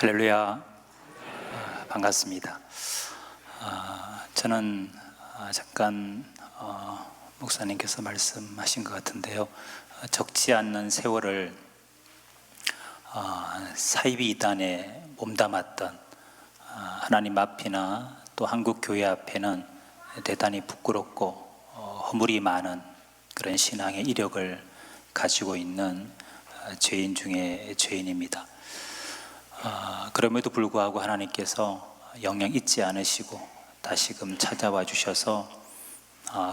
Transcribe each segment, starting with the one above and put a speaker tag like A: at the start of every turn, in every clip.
A: 할렐루야. 반갑습니다. 저는 잠깐 목사님께서 말씀하신 것 같은데요, 적지 않는 세월을 사이비 이단에 몸담았던 하나님 앞이나 또 한국 교회 앞에는 대단히 부끄럽고 허물이 많은 그런 신앙의 이력을 가지고 있는 죄인 중에 죄인입니다. 그럼에도 불구하고 하나님께서 영영 잊지 않으시고 다시금 찾아와 주셔서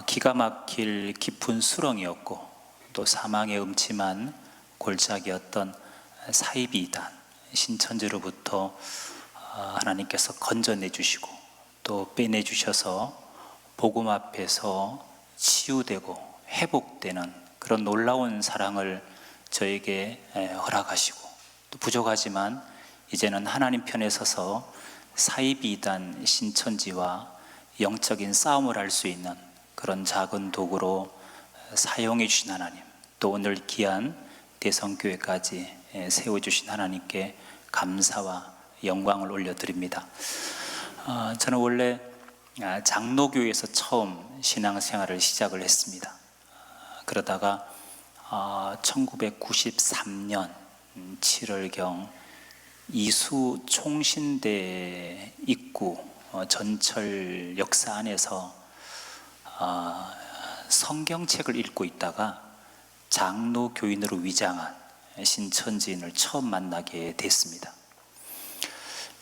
A: 기가 막힐 깊은 수렁이었고 또 사망의 음침한 골짜기였던 사이비 이단 신천지로부터 하나님께서 건져내 주시고 또 빼내 주셔서 복음 앞에서 치유되고 회복되는 그런 놀라운 사랑을 저에게 허락하시고, 또 부족하지만 이제는 하나님 편에 서서 사이비 이단 신천지와 영적인 싸움을 할 수 있는 그런 작은 도구로 사용해 주신 하나님, 또 오늘 귀한 대성교회까지 세워주신 하나님께 감사와 영광을 올려드립니다. 저는 원래 장로교회에서 처음 신앙생활을 시작을 했습니다. 그러다가 1993년 7월경 이수 총신대 입구 전철 역사 안에서 성경책을 읽고 있다가 장로 교인으로 위장한 신천지인을 처음 만나게 됐습니다.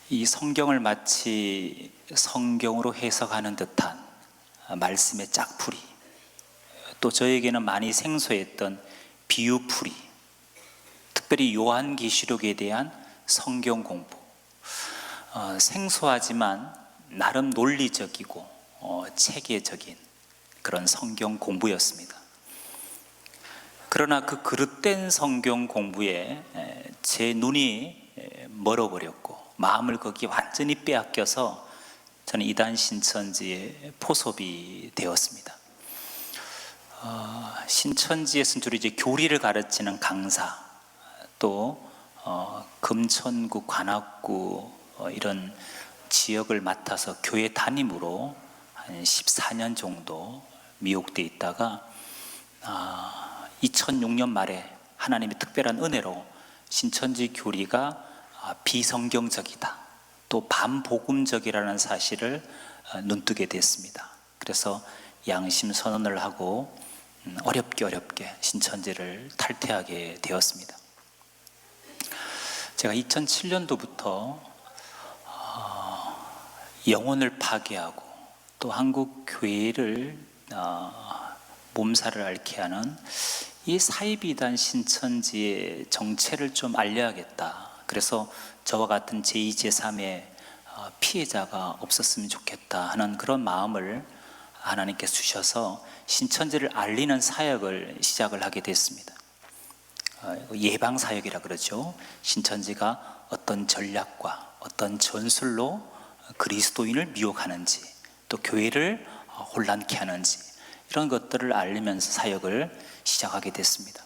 A: 이 성경을 마치 성경으로 해석하는 듯한 말씀의 짝풀이, 또 저에게는 많이 생소했던 비유풀이, 특별히 요한계시록에 대한 성경 공부, 생소하지만 나름 논리적이고 체계적인 그런 성경 공부였습니다. 그러나 그 그릇된 성경 공부에 제 눈이 멀어버렸고 마음을 거기에 완전히 빼앗겨서 저는 이단 신천지에 포섭이 되었습니다. 신천지에서는 주로 이제 교리를 가르치는 강사, 또 금천구, 관악구 이런 지역을 맡아서 교회 담임으로 한 14년 정도 미혹되어 있다가 2006년 말에 하나님의 특별한 은혜로 신천지 교리가 비성경적이다, 또 반복음적이라는 사실을 눈뜨게 됐습니다. 그래서 양심 선언을 하고 어렵게 신천지를 탈퇴하게 되었습니다. 제가 2007년도부터 영혼을 파괴하고 또 한국 교회를 몸살을 앓게 하는 이 사이비 이단 신천지의 정체를 좀 알려야겠다. 그래서 저와 같은 제2, 제3의 피해자가 없었으면 좋겠다 하는 그런 마음을 하나님께서 주셔서 신천지를 알리는 사역을 시작을 하게 됐습니다. 예방사역이라 그러죠. 신천지가 어떤 전략과 어떤 전술로 그리스도인을 미혹하는지, 또 교회를 혼란케 하는지, 이런 것들을 알리면서 사역을 시작하게 됐습니다.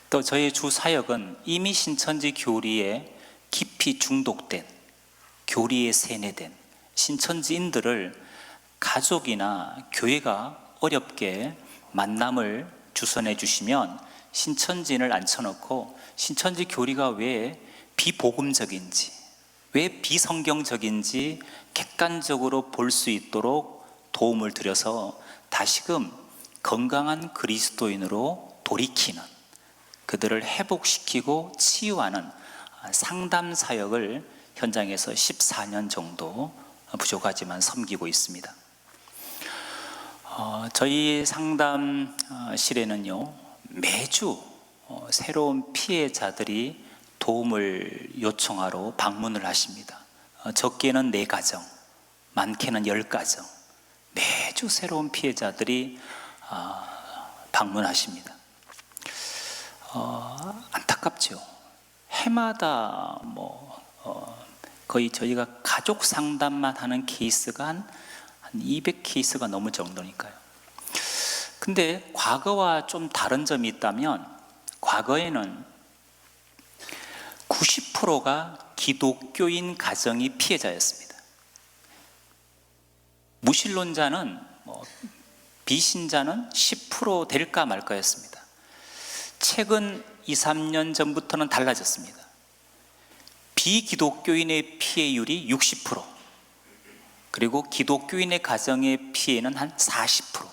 A: 또 저의 주 사역은 이미 신천지 교리에 깊이 중독된, 교리에 세뇌된 신천지인들을 가족이나 교회가 어렵게 만남을 주선해 주시면 신천지인을 앉혀놓고 신천지 교리가 왜 비복음적인지, 왜 비성경적인지 객관적으로 볼 수 있도록 도움을 드려서 다시금 건강한 그리스도인으로 돌이키는, 그들을 회복시키고 치유하는 상담 사역을 현장에서 14년 정도 부족하지만 섬기고 있습니다. 저희 상담실에는요, 매주 새로운 피해자들이 도움을 요청하러 방문을 하십니다. 적게는 4가정, 많게는 10가정, 매주 새로운 피해자들이 방문하십니다. 안타깝죠. 해마다 거의 저희가 가족 상담만 하는 케이스가 한 200케이스가 넘을 정도니까요. 근데 과거와 좀 다른 점이 있다면, 과거에는 90%가 기독교인 가정이 피해자였습니다. 무신론자는 비신자는 10% 될까 말까였습니다. 최근 2, 3년 전부터는 달라졌습니다. 비기독교인의 피해율이 60%, 그리고 기독교인의 가정의 피해는 한 40%.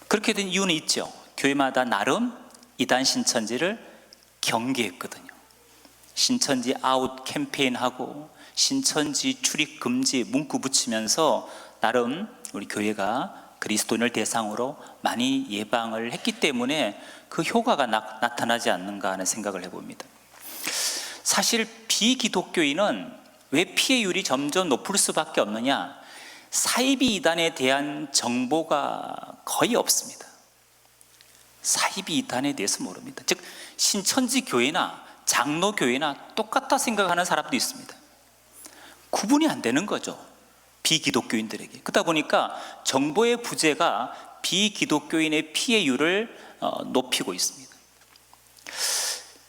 A: 그렇게 된 이유는 있죠. 교회마다 나름 이단 신천지를 경계했거든요. 신천지 아웃 캠페인하고 신천지 출입 금지 문구 붙이면서 나름 우리 교회가 그리스도인을 대상으로 많이 예방을 했기 때문에 그 효과가 나타나지 않는가 하는 생각을 해봅니다. 사실 비기독교인은 왜 피해율이 점점 높을 수밖에 없느냐? 사이비 이단에 대한 정보가 거의 없습니다. 사이비 이단에 대해서 모릅니다. 즉 신천지 교회나 장로 교회나 똑같다 생각하는 사람도 있습니다. 구분이 안 되는 거죠, 비기독교인들에게. 그러다 보니까 정보의 부재가 비기독교인의 피해율을 높이고 있습니다.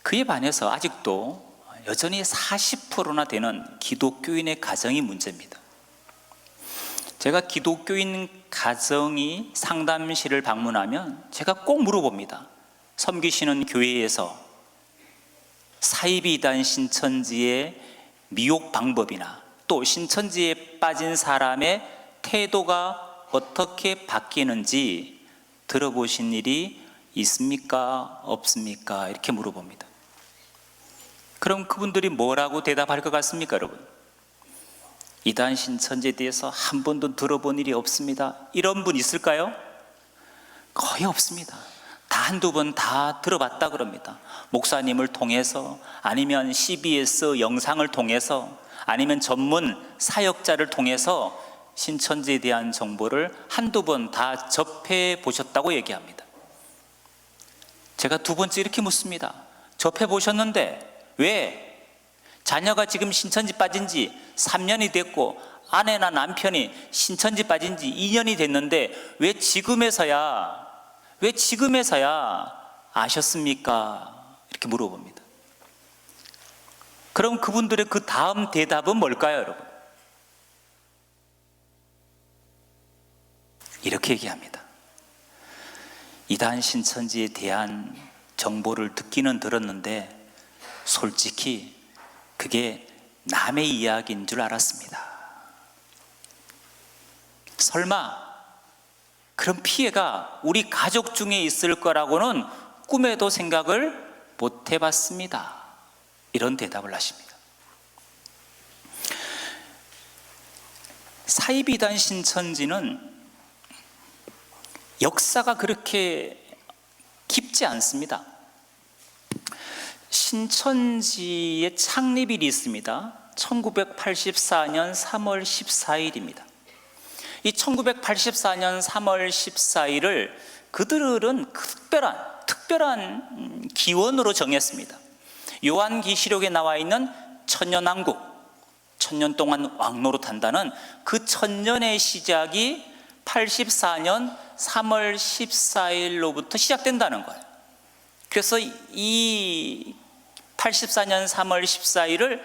A: 그에 반해서 아직도 여전히 40%나 되는 기독교인의 가정이 문제입니다. 제가 기독교인 가정이 상담실을 방문하면 제가 꼭 물어봅니다. 섬기시는 교회에서 사이비 이단 신천지의 미혹 방법이나 또 신천지에 빠진 사람의 태도가 어떻게 바뀌는지 들어보신 일이 있습니까? 없습니까? 이렇게 물어봅니다. 그럼 그분들이 뭐라고 대답할 것 같습니까, 여러분? 이단 신천지에 대해서 한 번도 들어본 일이 없습니다. 이런 분 있을까요? 거의 없습니다. 다 한두 번 다 들어봤다 그럽니다. 목사님을 통해서, 아니면 CBS 영상을 통해서, 아니면 전문 사역자를 통해서 신천지에 대한 정보를 한두 번 다 접해 보셨다고 얘기합니다. 제가 두 번째 이렇게 묻습니다. 접해 보셨는데 왜? 자녀가 지금 신천지 빠진 지 3년이 됐고 아내나 남편이 신천지 빠진 지 2년이 됐는데 왜 지금에서야 아셨습니까? 이렇게 물어봅니다. 그럼 그분들의 그 다음 대답은 뭘까요, 여러분? 이렇게 얘기합니다. 이단 신천지에 대한 정보를 듣기는 들었는데 솔직히 그게 남의 이야기인 줄 알았습니다. 설마 그런 피해가 우리 가족 중에 있을 거라고는 꿈에도 생각을 못 해봤습니다. 이런 대답을 하십니다. 사이비 이단 신천지는 역사가 그렇게 깊지 않습니다. 신천지의 창립일이 있습니다. 1984년 3월 14일입니다. 이 1984년 3월 14일을 그들은 특별한 기원으로 정했습니다. 요한계시록에 나와 있는 천년왕국, 천년 동안 왕노릇한다는 그 천년의 시작이 84년 3월 14일로부터 시작된다는 거예요. 그래서 이 84년 3월 14일을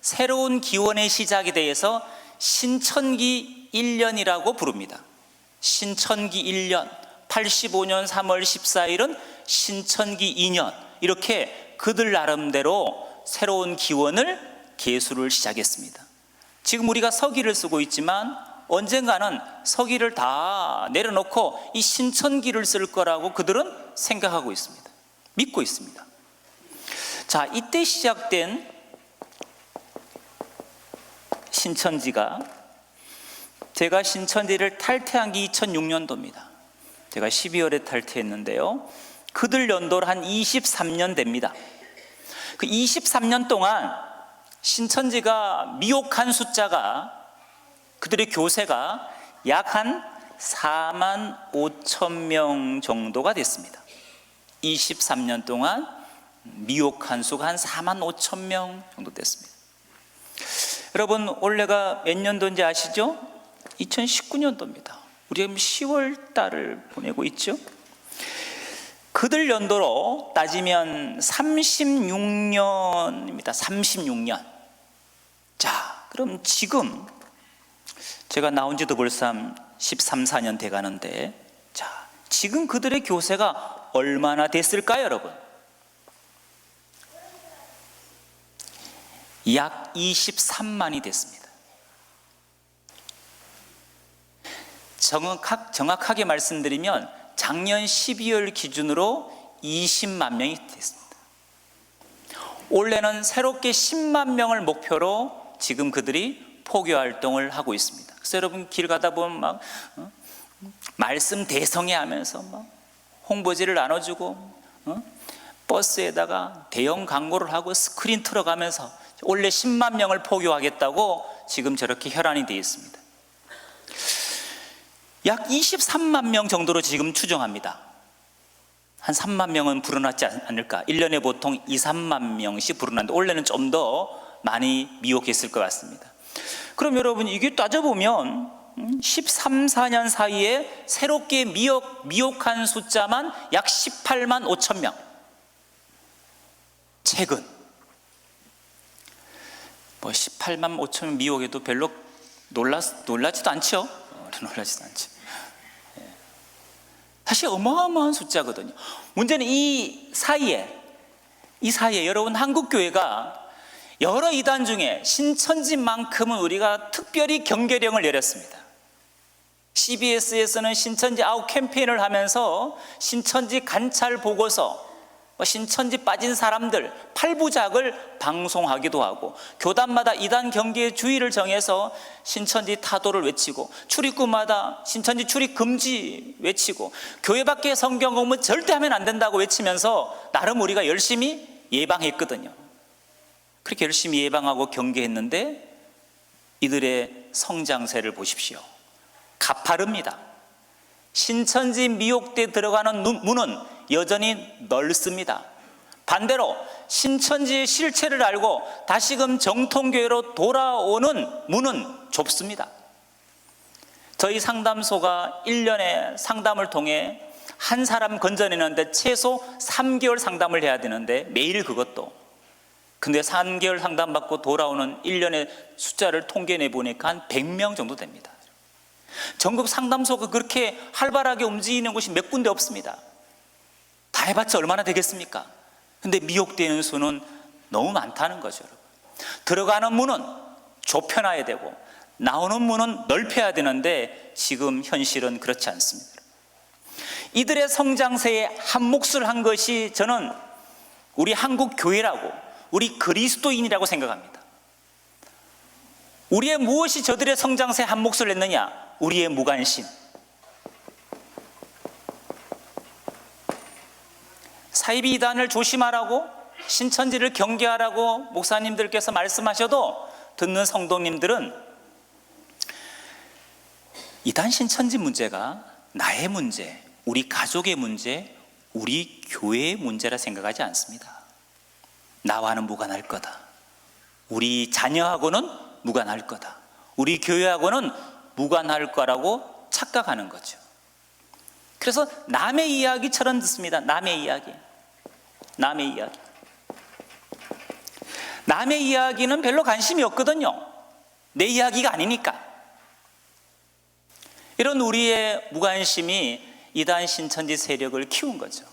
A: 새로운 기원의 시작에 대해서 신천기 1년이라고 부릅니다. 신천기 1년, 85년 3월 14일은 신천기 2년, 이렇게 그들 나름대로 새로운 기원을 계수를 시작했습니다. 지금 우리가 서기를 쓰고 있지만 언젠가는 서기를 다 내려놓고 이 신천기를 쓸 거라고 그들은 생각하고 있습니다. 믿고 있습니다. 자, 이때 시작된 신천지가, 제가 신천지를 탈퇴한 게 2006년도입니다. 제가 12월에 탈퇴했는데요, 그들 연도로 한 23년 됩니다. 그 23년 동안 신천지가 미혹한 숫자가, 그들의 교세가 약 한 4만 5천 명 정도가 됐습니다. 23년 동안 미혹한 수가 한 4만 5천 명 정도 됐습니다. 여러분, 올해가 몇 년도인지 아시죠? 2019년도입니다. 우리 지금 10월 달을 보내고 있죠. 그들 연도로 따지면 36년입니다. 36년. 자, 그럼 지금 제가 나온 지도 벌써 13, 14년 돼 가는데, 자, 지금 그들의 교세가 얼마나 됐을까요, 여러분? 약 23만이 됐습니다. 정확하게 말씀드리면 작년 12월 기준으로 20만 명이 됐습니다. 올해는 새롭게 10만 명을 목표로 지금 그들이 포교 활동을 하고 있습니다. 그래서 여러분 길 가다 보면 막 말씀 대성회 하면서 막 홍보지를 나눠주고 버스에다가 대형 광고를 하고 스크린 틀어가면서 올해 10만 명을 포교하겠다고 지금 저렇게 혈안이 되어 있습니다. 약 23만 명 정도로 지금 추정합니다. 한 3만 명은 불어났지 않을까. 1년에 보통 2, 3만 명씩 불어났는데 올해는 좀 더 많이 미혹했을 것 같습니다. 그럼 여러분 이게 따져보면 13, 14년 사이에 새롭게 미혹한 숫자만 약 18만 5천 명. 최근 18만 5천 명 미혹에도 별로 놀라지도 않죠. 놀라지도 않죠. 사실 어마어마한 숫자거든요. 문제는 이 사이에 여러분 한국교회가 여러 이단 중에 신천지만큼은 우리가 특별히 경계령을 내렸습니다. CBS에서는 신천지 아웃 캠페인을 하면서 신천지 관찰 보고서, 신천지 빠진 사람들 8부작을 방송하기도 하고, 교단마다 이단 경계 주의를 정해서 신천지 타도를 외치고, 출입구마다 신천지 출입 금지 외치고, 교회 밖에 성경 공부 절대 하면 안 된다고 외치면서 나름 우리가 열심히 예방했거든요. 그렇게 열심히 예방하고 경계했는데 이들의 성장세를 보십시오. 가파릅니다. 신천지 미혹대 들어가는 문은 여전히 넓습니다. 반대로 신천지의 실체를 알고 다시금 정통교회로 돌아오는 문은 좁습니다. 저희 상담소가 1년에 상담을 통해 한 사람 건져내는데 최소 3개월 상담을 해야 되는데, 매일 그것도. 근데 3개월 상담받고 돌아오는 1년의 숫자를 통계내 보니까 한 100명 정도 됩니다. 전국 상담소가 그렇게 활발하게 움직이는 곳이 몇 군데 없습니다. 다 해봤자 얼마나 되겠습니까? 근데 미혹되는 수는 너무 많다는 거죠. 들어가는 문은 좁혀놔야 되고 나오는 문은 넓혀야 되는데 지금 현실은 그렇지 않습니다. 이들의 성장세에 한 몫을 한 것이 저는 우리 한국 교회라고, 우리 그리스도인이라고 생각합니다. 우리의 무엇이 저들의 성장세에 한 몫을 했느냐? 우리의 무관심. 사이비 이단을 조심하라고, 신천지를 경계하라고 목사님들께서 말씀하셔도 듣는 성도님들은 이단 신천지 문제가 나의 문제, 우리 가족의 문제, 우리 교회의 문제라 생각하지 않습니다. 나와는 무관할 거다. 우리 자녀하고는 무관할 거다. 우리 교회하고는 무관할 거라고 착각하는 거죠. 그래서 남의 이야기처럼 듣습니다. 남의 이야기. 남의 이야기는 별로 관심이 없거든요. 내 이야기가 아니니까. 이런 우리의 무관심이 이단 신천지 세력을 키운 거죠.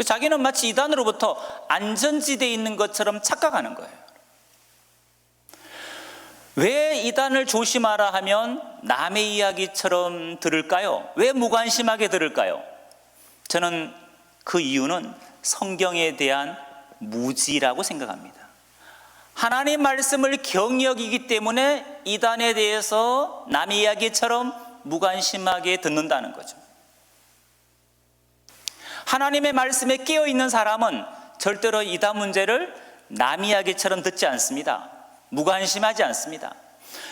A: 자기는 마치 이단으로부터 안전지대에 있는 것처럼 착각하는 거예요. 왜 이단을 조심하라 하면 남의 이야기처럼 들을까요? 왜 무관심하게 들을까요? 저는 그 이유는 성경에 대한 무지라고 생각합니다. 하나님 말씀을 경역이기 때문에 이단에 대해서 남의 이야기처럼 무관심하게 듣는다는 거죠. 하나님의 말씀에 깨어있는 사람은 절대로 이단 문제를 남 이야기처럼 듣지 않습니다. 무관심하지 않습니다.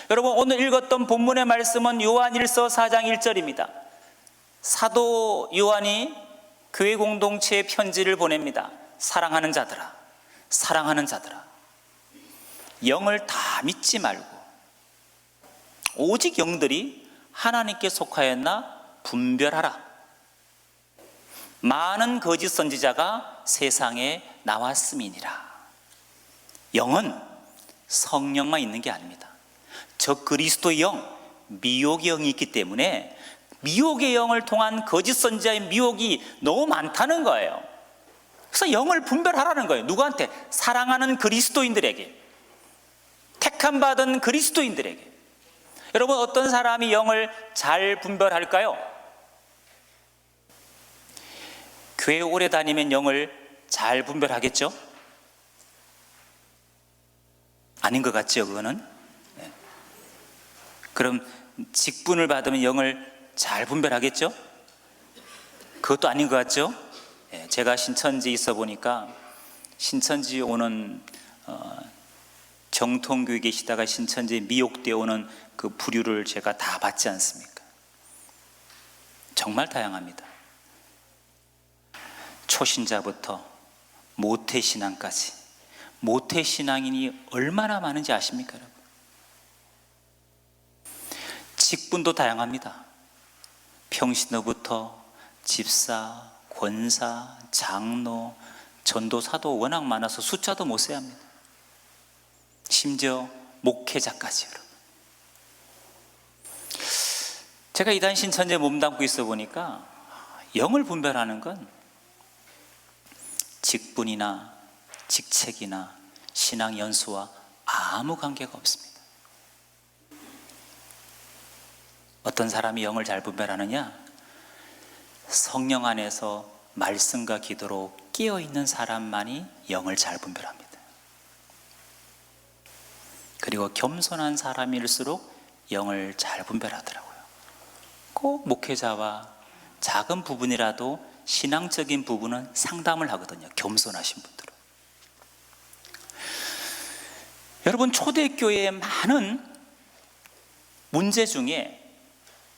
A: 여러분, 오늘 읽었던 본문의 말씀은 요한일서 4장 1절입니다. 사도 요한이 교회 공동체에 편지를 보냅니다. 사랑하는 자들아, 영을 다 믿지 말고 오직 영들이 하나님께 속하였나 분별하라. 많은 거짓 선지자가 세상에 나왔음이니라. 영은 성령만 있는 게 아닙니다. 저 그리스도의 영, 미혹의 영이 있기 때문에 미혹의 영을 통한 거짓 선지자의 미혹이 너무 많다는 거예요. 그래서 영을 분별하라는 거예요. 누구한테? 사랑하는 그리스도인들에게, 택함 받은 그리스도인들에게. 여러분, 어떤 사람이 영을 잘 분별할까요? 교회 오래 다니면 영을 잘 분별하겠죠? 아닌 것 같죠, 그거는? 네. 그럼 직분을 받으면 영을 잘 분별하겠죠? 그것도 아닌 것 같죠? 네. 제가 신천지에 있어 보니까 신천지에 오는 정통교회 계시다가 신천지에 미혹되어 오는 그 부류를 제가 다 봤지 않습니까? 정말 다양합니다. 초신자부터 모태신앙까지. 모태신앙인이 얼마나 많은지 아십니까, 여러분? 직분도 다양합니다. 평신도부터 집사, 권사, 장로, 전도사도 워낙 많아서 숫자도 못 세야 합니다. 심지어 목회자까지. 여러분, 제가 이단 신천지에 몸담고 있어 보니까 영을 분별하는 건 직분이나 직책이나 신앙 연수와 아무 관계가 없습니다. 어떤 사람이 영을 잘 분별하느냐? 성령 안에서 말씀과 기도로 깨어있는 사람만이 영을 잘 분별합니다. 그리고 겸손한 사람일수록 영을 잘 분별하더라고요. 꼭 목회자와 작은 부분이라도 신앙적인 부분은 상담을 하거든요. 겸손하신 분들은. 여러분, 초대교회의 많은 문제 중에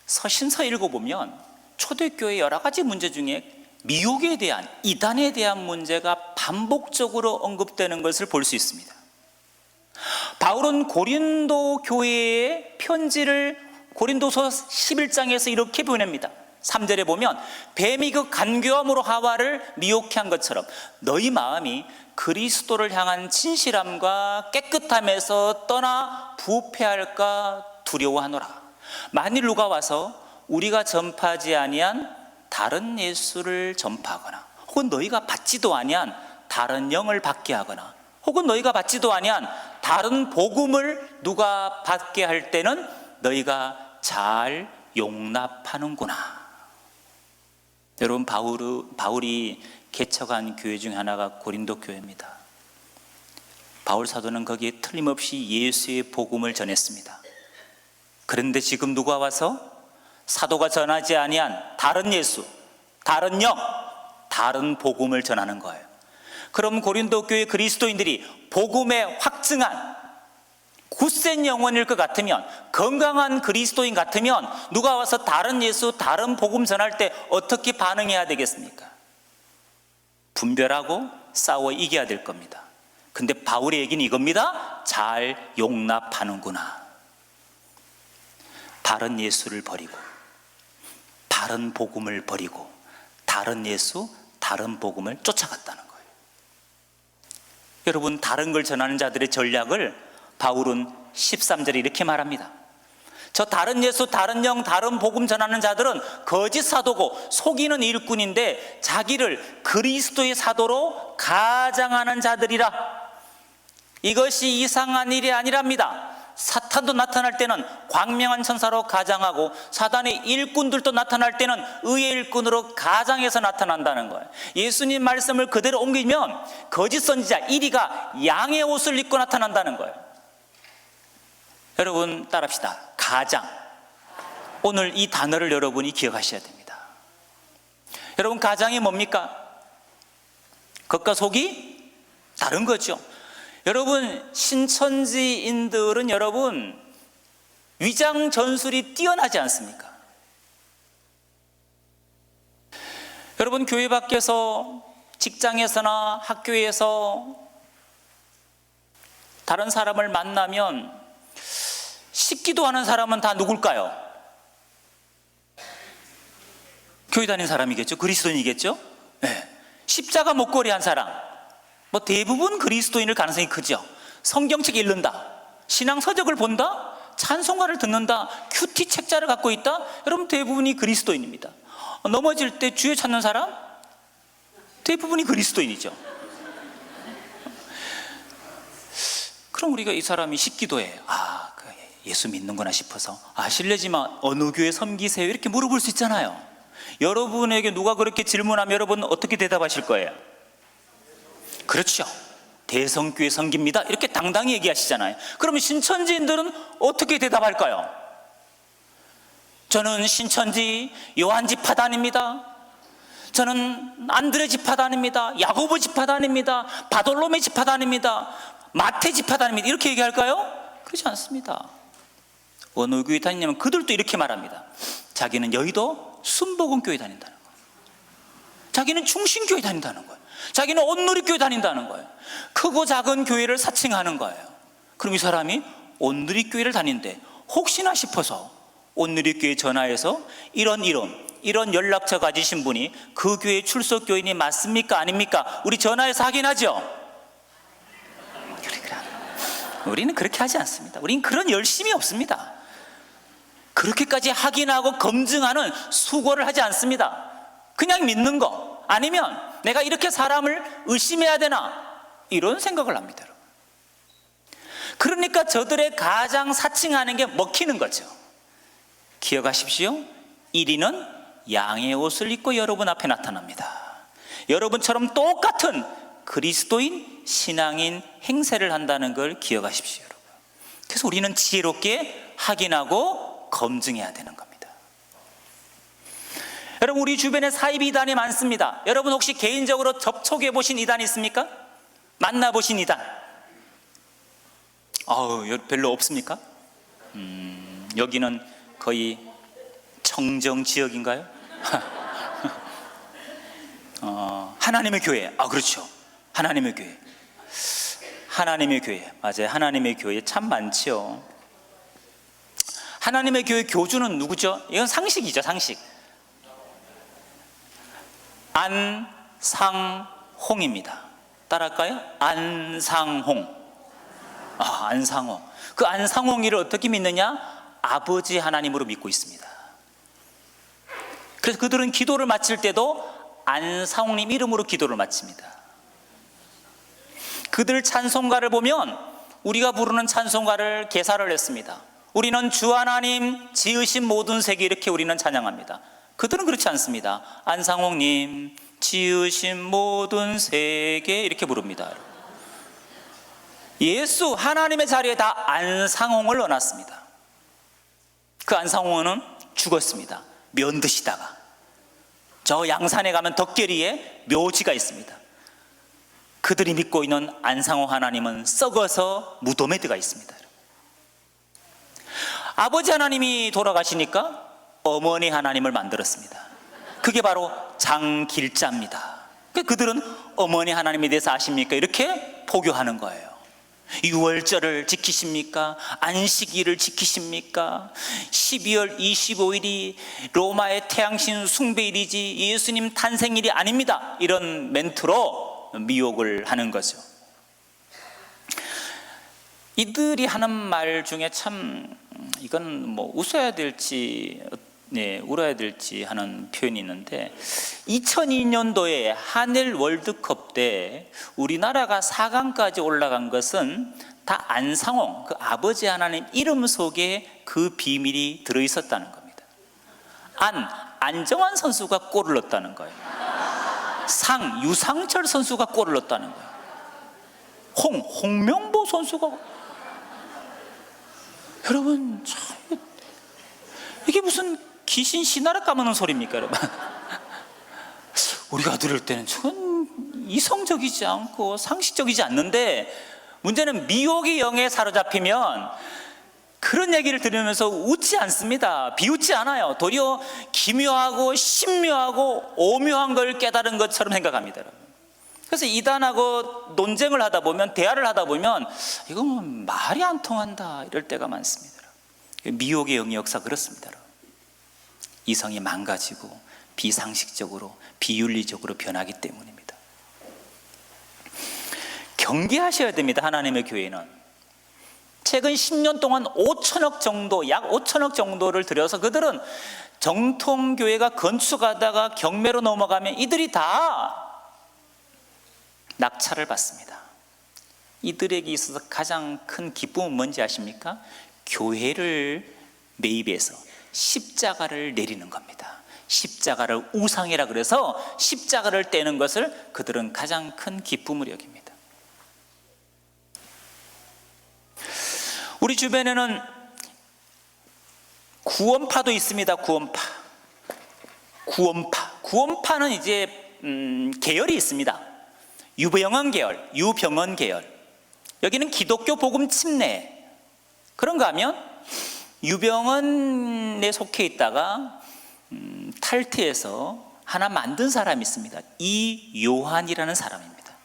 A: 서신서 읽어보면 초대교회 여러 가지 문제 중에 미혹에 대한, 이단에 대한 문제가 반복적으로 언급되는 것을 볼 수 있습니다. 바울은 고린도 교회의 편지를 고린도서 11장에서 이렇게 보냅니다. 3절에 보면 뱀이 그 간교함으로 하와를 미혹해 한 것처럼 너희 마음이 그리스도를 향한 진실함과 깨끗함에서 떠나 부패할까 두려워하노라. 만일 누가 와서 우리가 전파하지 아니한 다른 예수를 전파하거나, 혹은 너희가 받지도 아니한 다른 영을 받게 하거나, 혹은 너희가 받지도 아니한 다른 복음을 누가 받게 할 때는 너희가 잘 용납하는구나. 여러분, 바울이 개척한 교회 중 하나가 고린도 교회입니다. 바울 사도는 거기에 틀림없이 예수의 복음을 전했습니다. 그런데 지금 누가 와서 사도가 전하지 아니한 다른 예수, 다른 영, 다른 복음을 전하는 거예요. 그럼 고린도 교회 그리스도인들이 복음에 확증한 굳센 영혼일 것 같으면, 건강한 그리스도인 같으면 누가 와서 다른 예수, 다른 복음 전할 때 어떻게 반응해야 되겠습니까? 분별하고 싸워 이겨야 될 겁니다. 근데 바울의 얘기는 이겁니다. 잘 용납하는구나. 다른 예수를 버리고, 다른 복음을 버리고, 다른 예수, 다른 복음을 쫓아갔다는 거예요. 여러분, 다른 걸 전하는 자들의 전략을 바울은 13절에 이렇게 말합니다. 저 다른 예수, 다른 영, 다른 복음 전하는 자들은 거짓 사도고 속이는 일꾼인데 자기를 그리스도의 사도로 가장하는 자들이라. 이것이 이상한 일이 아니랍니다. 사탄도 나타날 때는 광명한 천사로 가장하고 사단의 일꾼들도 나타날 때는 의의 일꾼으로 가장해서 나타난다는 거예요. 예수님 말씀을 그대로 옮기면 거짓 선지자 1위가 양의 옷을 입고 나타난다는 거예요. 여러분, 따라합시다. 가장. 오늘 이 단어를 여러분이 기억하셔야 됩니다. 여러분, 가장이 뭡니까? 겉과 속이 다른 거죠. 여러분, 신천지인들은 여러분 위장 전술이 뛰어나지 않습니까? 여러분, 교회 밖에서, 직장에서나 학교에서 다른 사람을 만나면 씻기도 하는 사람은 다 누굴까요? 교회 다니는 사람이겠죠? 그리스도인이겠죠? 네. 십자가 목걸이 한 사람, 뭐 대부분 그리스도인일 가능성이 크죠. 성경책 읽는다, 신앙 서적을 본다, 찬송가를 듣는다, 큐티 책자를 갖고 있다, 여러분 대부분이 그리스도인입니다. 넘어질 때 주여 찾는 사람, 대부분이 그리스도인이죠. 그럼 우리가 이 사람이 식기도에 예수 믿는구나 싶어서 실례지만 어느 교회 섬기세요? 이렇게 물어볼 수 있잖아요. 여러분에게 누가 그렇게 질문하면 여러분 어떻게 대답하실 거예요? 그렇죠, 대성교회 섬깁니다, 이렇게 당당히 얘기하시잖아요. 그러면 신천지인들은 어떻게 대답할까요? 저는 신천지 요한 지파 다닙니다, 저는 안드레 지파 다닙니다, 야고보 지파 다닙니다, 바돌로메 지파 다닙니다, 마태 지파 다닙니다, 이렇게 얘기할까요? 그렇지 않습니다. 어느 교회 다니냐면 그들도 이렇게 말합니다. 자기는 여의도 순복음교회 다닌다는 거예요. 자기는 충신교회 다닌다는 거예요. 자기는 온누리교회 다닌다는 거예요. 크고 작은 교회를 사칭하는 거예요. 그럼 이 사람이 온누리교회를 다닌데 혹시나 싶어서 온누리교회 전화해서 이런 연락처 가지신 분이 그 교회 출석교인이 맞습니까? 아닙니까? 우리 전화해서 확인하죠. 우리는 그렇게 하지 않습니다. 우리는 그런 열심이 없습니다. 그렇게까지 확인하고 검증하는 수고를 하지 않습니다. 그냥 믿는 거, 아니면 내가 이렇게 사람을 의심해야 되나, 이런 생각을 합니다. 그러니까 저들의 가장 사칭하는 게 먹히는 거죠. 기억하십시오. 1위는 양의 옷을 입고 여러분 앞에 나타납니다. 여러분처럼 똑같은 그리스도인 신앙인 행세를 한다는 걸 기억하십시오, 여러분. 그래서 우리는 지혜롭게 확인하고 검증해야 되는 겁니다. 여러분, 우리 주변에 사이비 이단이 많습니다. 여러분 혹시 개인적으로 접촉해 보신 이단 있습니까? 만나보신 이단? 별로 없습니까? 여기는 거의 청정 지역인가요? 하나님의 교회. 그렇죠, 하나님의 교회. 하나님의 교회, 맞아요. 하나님의 교회 참 많죠. 하나님의 교회 교주는 누구죠? 이건 상식이죠, 상식. 안상홍입니다. 따라할까요? 안상홍. 안상홍. 그 안상홍이를 어떻게 믿느냐? 아버지 하나님으로 믿고 있습니다. 그래서 그들은 기도를 마칠 때도 안상홍님 이름으로 기도를 마칩니다. 그들 찬송가를 보면 우리가 부르는 찬송가를 개사를 했습니다. 우리는 주 하나님 지으신 모든 세계, 이렇게 우리는 찬양합니다. 그들은 그렇지 않습니다. 안상홍님 지으신 모든 세계, 이렇게 부릅니다. 예수 하나님의 자리에 다 안상홍을 넣어놨습니다. 그 안상홍은 죽었습니다. 면드시다가. 저 양산에 가면 덕계리에 묘지가 있습니다. 그들이 믿고 있는 안상홍 하나님은 썩어서 무덤에 들어가 있습니다. 아버지 하나님이 돌아가시니까 어머니 하나님을 만들었습니다. 그게 바로 장길자입니다. 그들은 어머니 하나님에 대해서 아십니까? 이렇게 포교하는 거예요. 유월절을 지키십니까? 안식일을 지키십니까? 12월 25일이 로마의 태양신 숭배일이지 예수님 탄생일이 아닙니다. 이런 멘트로 미혹을 하는 거죠. 이들이 하는 말 중에 참 이건 뭐 웃어야 될지 울어야 될지 하는 표현이 있는데, 2002년도에 한일 월드컵 때 우리나라가 4강까지 올라간 것은 다 안상홍, 그 아버지 하나님 이름 속에 그 비밀이 들어있었다는 겁니다. 안정환 선수가 골을 넣었다는 거예요. 유상철 선수가 골을 넣었다는 거예요. 홍명보 선수가. 여러분 참, 이게 무슨 귀신 신하를 까먹는 소리입니까, 여러분? 우리가 들을 때는 저건 이성적이지 않고 상식적이지 않는데, 문제는 미혹의 영에 사로잡히면 그런 얘기를 들으면서 웃지 않습니다. 비웃지 않아요. 도리어 기묘하고 신묘하고 오묘한 걸 깨달은 것처럼 생각합니다, 여러분. 그래서 이단하고 논쟁을 하다 보면, 대화를 하다 보면 이건 말이 안 통한다 이럴 때가 많습니다. 미혹의 영의 역사 그렇습니다. 이성이 망가지고 비상식적으로, 비윤리적으로 변하기 때문입니다. 경계하셔야 됩니다. 하나님의 교회는 최근 10년 동안 5천억 정도, 약 5천억 정도를 들여서 그들은 정통교회가 건축하다가 경매로 넘어가면 이들이 다 낙찰을 받습니다. 이들에게 있어서 가장 큰 기쁨은 뭔지 아십니까? 교회를 매입해서 십자가를 내리는 겁니다. 십자가를 우상이라 그래서 십자가를 떼는 것을 그들은 가장 큰 기쁨으로 여깁니다. 우리 주변에는 구원파도 있습니다. 구원파는 이제 계열이 있습니다. 유병헌 계열. 여기는 기독교 복음 침례. 그런가 하면 유병헌에 속해 있다가 탈퇴해서 하나 만든 사람이 있습니다. 이요한이라는 사람입니다.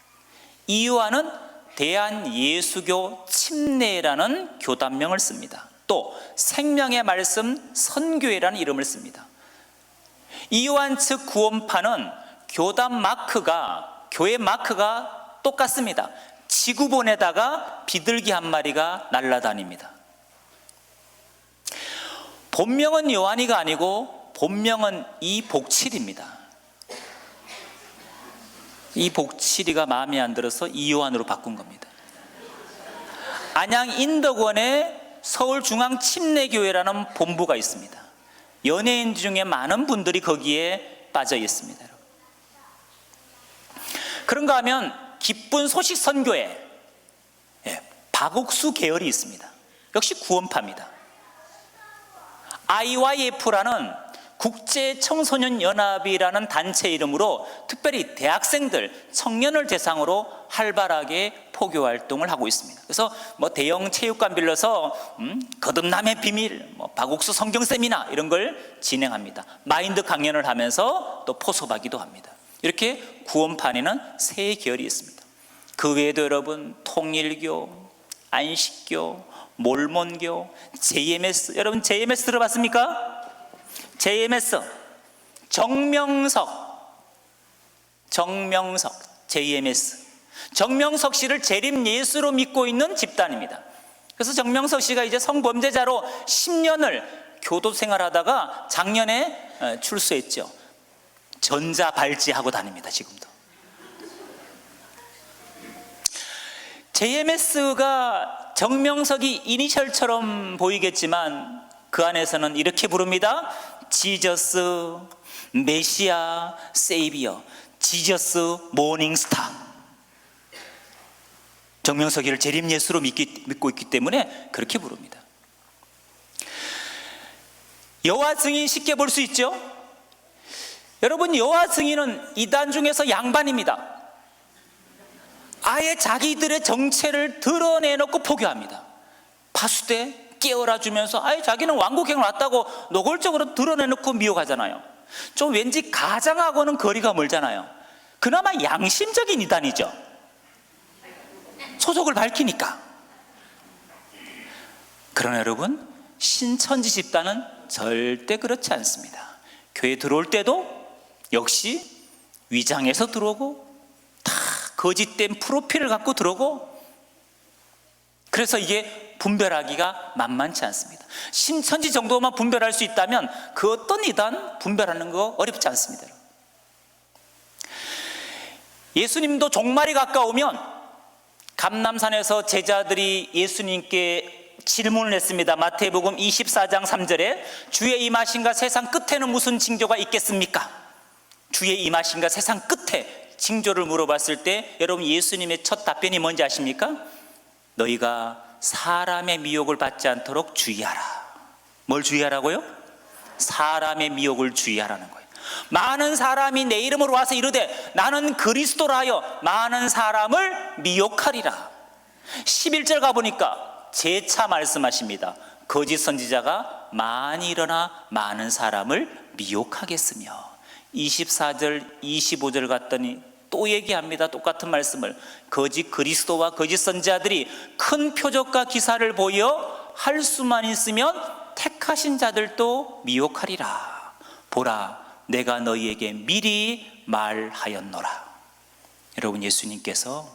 A: 이요한은 대한예수교 침례라는 교단명을 씁니다. 또 생명의 말씀 선교회라는 이름을 씁니다. 이요한 측 구원파는 교회 마크가 똑같습니다. 지구본에다가 비둘기 한 마리가 날아다닙니다. 본명은 요한이가 아니고 본명은 이복칠입니다. 이복칠이가 마음에 안 들어서 이요한으로 바꾼 겁니다. 안양 인덕원에 서울중앙침례교회라는 본부가 있습니다. 연예인 중에 많은 분들이 거기에 빠져 있습니다. 그런가 하면 기쁜 소식 선교회, 박옥수 계열이 있습니다. 역시 구원파입니다. IYF라는 국제청소년연합이라는 단체 이름으로 특별히 대학생들, 청년을 대상으로 활발하게 포교활동을 하고 있습니다. 그래서 대형 체육관 빌려서 거듭남의 비밀, 박옥수 성경 세미나 이런 걸 진행합니다. 마인드 강연을 하면서 또 포섭하기도 합니다. 이렇게 구원판에는 세 계열이 있습니다. 그 외에도 여러분 통일교, 안식교, 몰몬교, JMS, 여러분 JMS 들어봤습니까? JMS, 정명석, JMS. 정명석 씨를 재림 예수로 믿고 있는 집단입니다. 그래서 정명석 씨가 이제 성범죄자로 10년을 교도 생활하다가 작년에 출소했죠. 전자발찌하고 다닙니다. 지금도. JMS가 정명석이 이니셜처럼 보이겠지만 그 안에서는 이렇게 부릅니다. 지저스, 메시아, 세이비어, 지저스, 모닝스타. 정명석이를 재림 예수로 믿고 있기 때문에 그렇게 부릅니다. 여호와 증인 쉽게 볼 수 있죠? 여러분, 여호와 증인은 이단 중에서 양반입니다. 아예 자기들의 정체를 드러내놓고 포교합니다. 파수대 깨어라 주면서 아예 자기는 왕국행을 왔다고 노골적으로 드러내놓고 미혹하잖아요. 좀 왠지 가장하고는 거리가 멀잖아요. 그나마 양심적인 이단이죠. 소속을 밝히니까. 그러나 여러분, 신천지 집단은 절대 그렇지 않습니다. 교회 들어올 때도 역시 위장해서 들어오고 다 거짓된 프로필을 갖고 들어오고, 그래서 이게 분별하기가 만만치 않습니다. 신천지 정도만 분별할 수 있다면 그 어떤 이단 분별하는 거 어렵지 않습니다. 예수님도 종말이 가까우면 감람산에서 제자들이 예수님께 질문을 했습니다. 마태복음 24장 3절에 주의 임하심과 세상 끝에는 무슨 징조가 있겠습니까? 주의 임하심과 세상 끝에 징조를 물어봤을 때 여러분, 예수님의 첫 답변이 뭔지 아십니까? 너희가 사람의 미혹을 받지 않도록 주의하라. 뭘 주의하라고요? 사람의 미혹을 주의하라는 거예요. 많은 사람이 내 이름으로 와서 이르되 나는 그리스도라 하여 많은 사람을 미혹하리라. 11절 가보니까 재차 말씀하십니다. 거짓 선지자가 많이 일어나 많은 사람을 미혹하겠으며, 24절 25절 갔더니 또 얘기합니다. 똑같은 말씀을. 거짓 그리스도와 거짓 선지자들이 큰 표적과 기사를 보여 할 수만 있으면 택하신 자들도 미혹하리라. 보라, 내가 너희에게 미리 말하였노라. 여러분, 예수님께서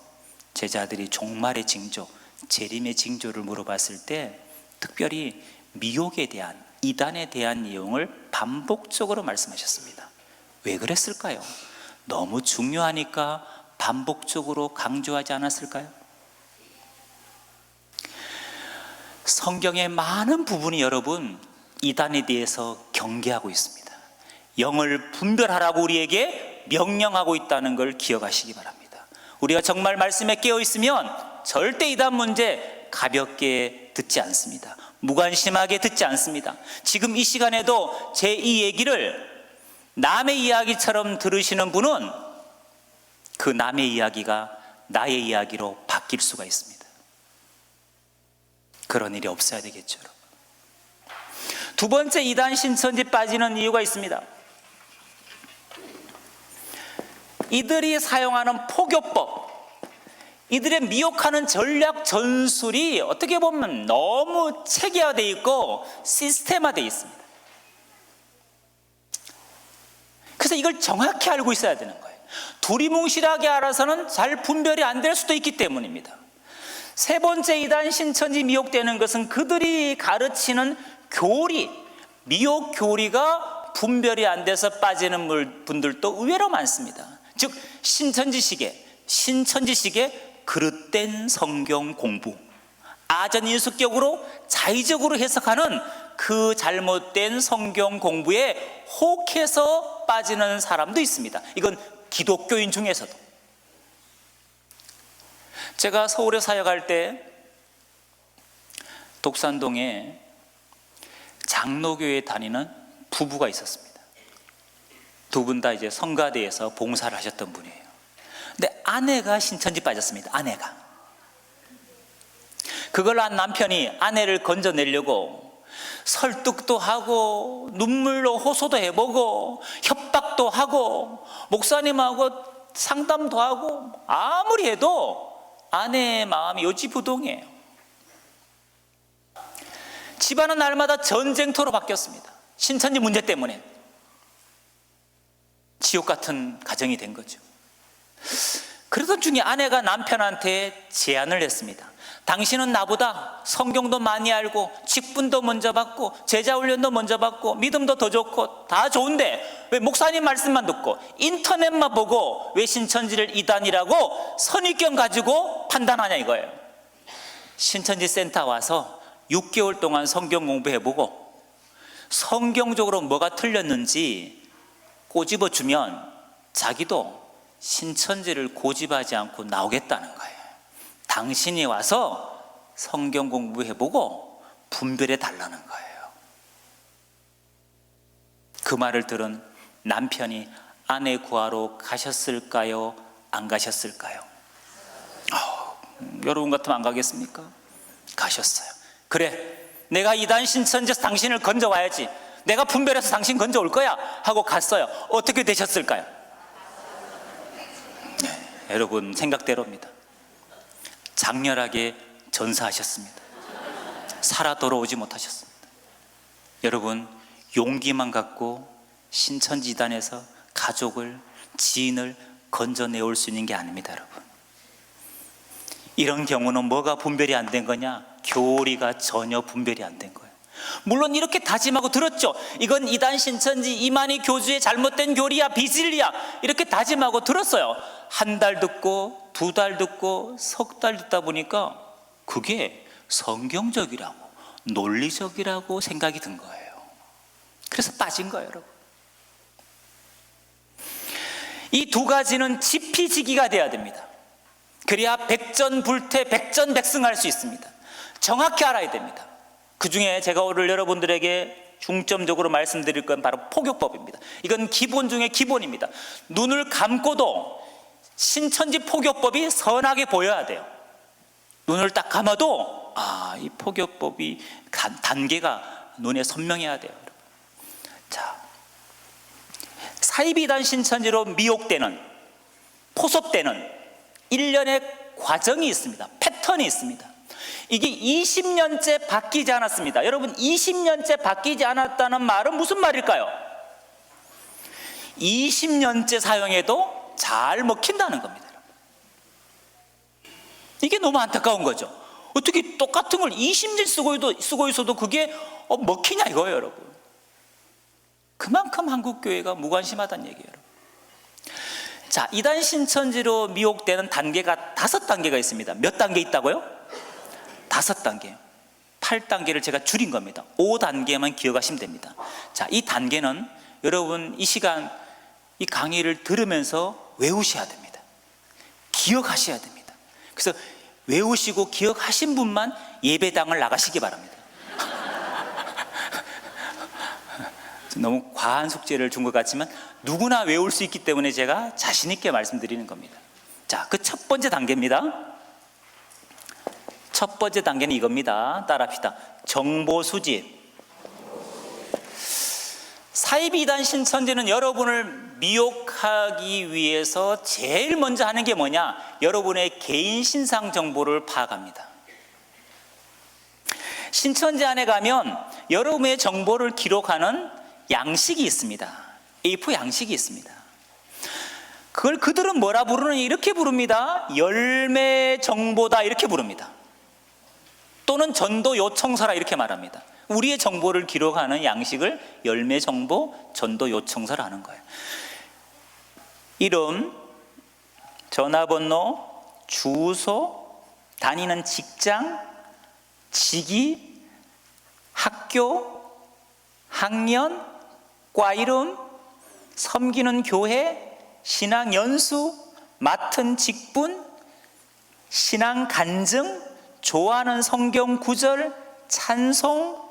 A: 제자들이 종말의 징조, 재림의 징조를 물어봤을 때 특별히 미혹에 대한, 이단에 대한 내용을 반복적으로 말씀하셨습니다. 왜 그랬을까요? 너무 중요하니까 반복적으로 강조하지 않았을까요? 성경의 많은 부분이 여러분 이단에 대해서 경계하고 있습니다. 영을 분별하라고 우리에게 명령하고 있다는 걸 기억하시기 바랍니다. 우리가 정말 말씀에 깨어 있으면 절대 이단 문제 가볍게 듣지 않습니다. 무관심하게 듣지 않습니다. 지금 이 시간에도 제 이 얘기를 남의 이야기처럼 들으시는 분은 그 남의 이야기가 나의 이야기로 바뀔 수가 있습니다. 그런 일이 없어야 되겠죠. 두 번째, 이단 신천지 빠지는 이유가 있습니다. 이들이 사용하는 포교법, 이들의 미혹하는 전략 전술이 어떻게 보면 너무 체계화되어 있고 시스템화되어 있습니다. 그래서 이걸 정확히 알고 있어야 되는 거예요. 두리뭉실하게 알아서는 잘 분별이 안 될 수도 있기 때문입니다. 세 번째, 이단 신천지 미혹되는 것은 그들이 가르치는 교리, 미혹 교리가 분별이 안 돼서 빠지는 분들도 의외로 많습니다. 즉 신천지식의 그릇된 성경 공부, 아전인수격으로 자의적으로 해석하는 그 잘못된 성경 공부에 혹해서 빠지는 사람도 있습니다. 이건 기독교인 중에서도. 제가 서울에 사역할 때 독산동에 장로교에 다니는 부부가 있었습니다. 두 분 다 이제 성가대에서 봉사를 하셨던 분이에요. 근데 아내가 신천지 빠졌습니다. 아내가. 그걸 안 남편이 아내를 건져내려고 설득도 하고 눈물로 호소도 해보고 협박도 하고 목사님하고 상담도 하고 아무리 해도 아내의 마음이 요지부동이에요. 집안은 날마다 전쟁터로 바뀌었습니다. 신천지 문제 때문에 지옥 같은 가정이 된 거죠. 그러던 중에 아내가 남편한테 제안을 했습니다. 당신은 나보다 성경도 많이 알고 직분도 먼저 받고 제자훈련도 먼저 받고 믿음도 더 좋고 다 좋은데 왜 목사님 말씀만 듣고 인터넷만 보고 왜 신천지를 이단이라고 선입견 가지고 판단하냐 이거예요. 신천지 센터 와서 6개월 동안 성경 공부해보고 성경적으로 뭐가 틀렸는지 꼬집어주면 자기도 신천지를 고집하지 않고 나오겠다는 거예요. 당신이 와서 성경 공부해보고 분별해 달라는 거예요. 그 말을 들은 남편이 아내 구하러 가셨을까요? 안 가셨을까요? 여러분 같으면 안 가겠습니까? 가셨어요. 그래, 내가 이단 신천지에서 당신을 건져와야지, 내가 분별해서 당신 건져올 거야 하고 갔어요. 어떻게 되셨을까요? 네, 여러분 생각대로입니다. 장렬하게 전사하셨습니다. 살아 돌아오지 못하셨습니다. 여러분, 용기만 갖고 신천지 이단에서 가족을, 지인을 건져내올 수 있는 게 아닙니다. 여러분, 이런 경우는 뭐가 분별이 안 된 거냐? 교리가 전혀 분별이 안 된 거예요. 물론 이렇게 다짐하고 들었죠. 이건 이단 신천지 이만희 교주의 잘못된 교리야, 비진리야, 이렇게 다짐하고 들었어요. 한 달 듣고 두 달 듣고 석 달 듣다 보니까 그게 성경적이라고 논리적이라고 생각이 든 거예요. 그래서 빠진 거예요. 여러분, 이 두 가지는 지피지기가 돼야 됩니다. 그래야 백전불태 백전백승할 수 있습니다. 정확히 알아야 됩니다. 그 중에 제가 오늘 여러분들에게 중점적으로 말씀드릴 건 바로 포교법입니다. 이건 기본 중에 기본입니다. 눈을 감고도 신천지 포교법이 선하게 보여야 돼요. 눈을 딱 감아도 이 포교법이 단계가 눈에 선명해야 돼요. 자, 사이비단 신천지로 미혹되는, 포섭되는 일련의 과정이 있습니다. 패턴이 있습니다. 이게 20년째 바뀌지 않았습니다. 여러분, 20년째 바뀌지 않았다는 말은 무슨 말일까요? 20년째 사용해도 잘 먹힌다는 겁니다. 이게 너무 안타까운 거죠. 어떻게 똑같은 걸 20년 쓰고 있어도 그게 먹히냐 이거예요, 여러분. 그만큼 한국교회가 무관심하다는 얘기예요, 여러분. 자, 이단 신천지로 미혹되는 단계가 5단계가 있습니다. 몇 단계 있다고요? 5단계. 8단계를 제가 줄인 겁니다. 5단계만 기억하시면 됩니다. 자, 이 단계는 여러분 이 시간 이 강의를 들으면서 외우셔야 됩니다. 기억하셔야 됩니다. 그래서 외우시고 기억하신 분만 예배당을 나가시기 바랍니다. 너무 과한 숙제를 준 것 같지만 누구나 외울 수 있기 때문에 제가 자신 있게 말씀드리는 겁니다. 자, 그 첫 번째 단계입니다. 첫 번째 단계는 이겁니다. 따라합시다. 정보 수집. 사이비단 신천지는 여러분을 미혹하기 위해서 제일 먼저 하는 게 뭐냐? 여러분의 개인 신상 정보를 파악합니다. 신천지 안에 가면 여러분의 정보를 기록하는 양식이 있습니다. A4 양식이 있습니다. 그걸 그들은 뭐라 부르느냐? 이렇게 부릅니다. 열매 정보다 이렇게 부릅니다. 또는 전도 요청서라 이렇게 말합니다. 우리의 정보를 기록하는 양식을 열매 정보, 전도 요청서라 하는 거예요. 이름, 전화번호, 주소, 다니는 직장, 직위, 학교, 학년, 과 이름, 섬기는 교회, 신앙 연수, 맡은 직분, 신앙 간증, 좋아하는 성경 구절, 찬송,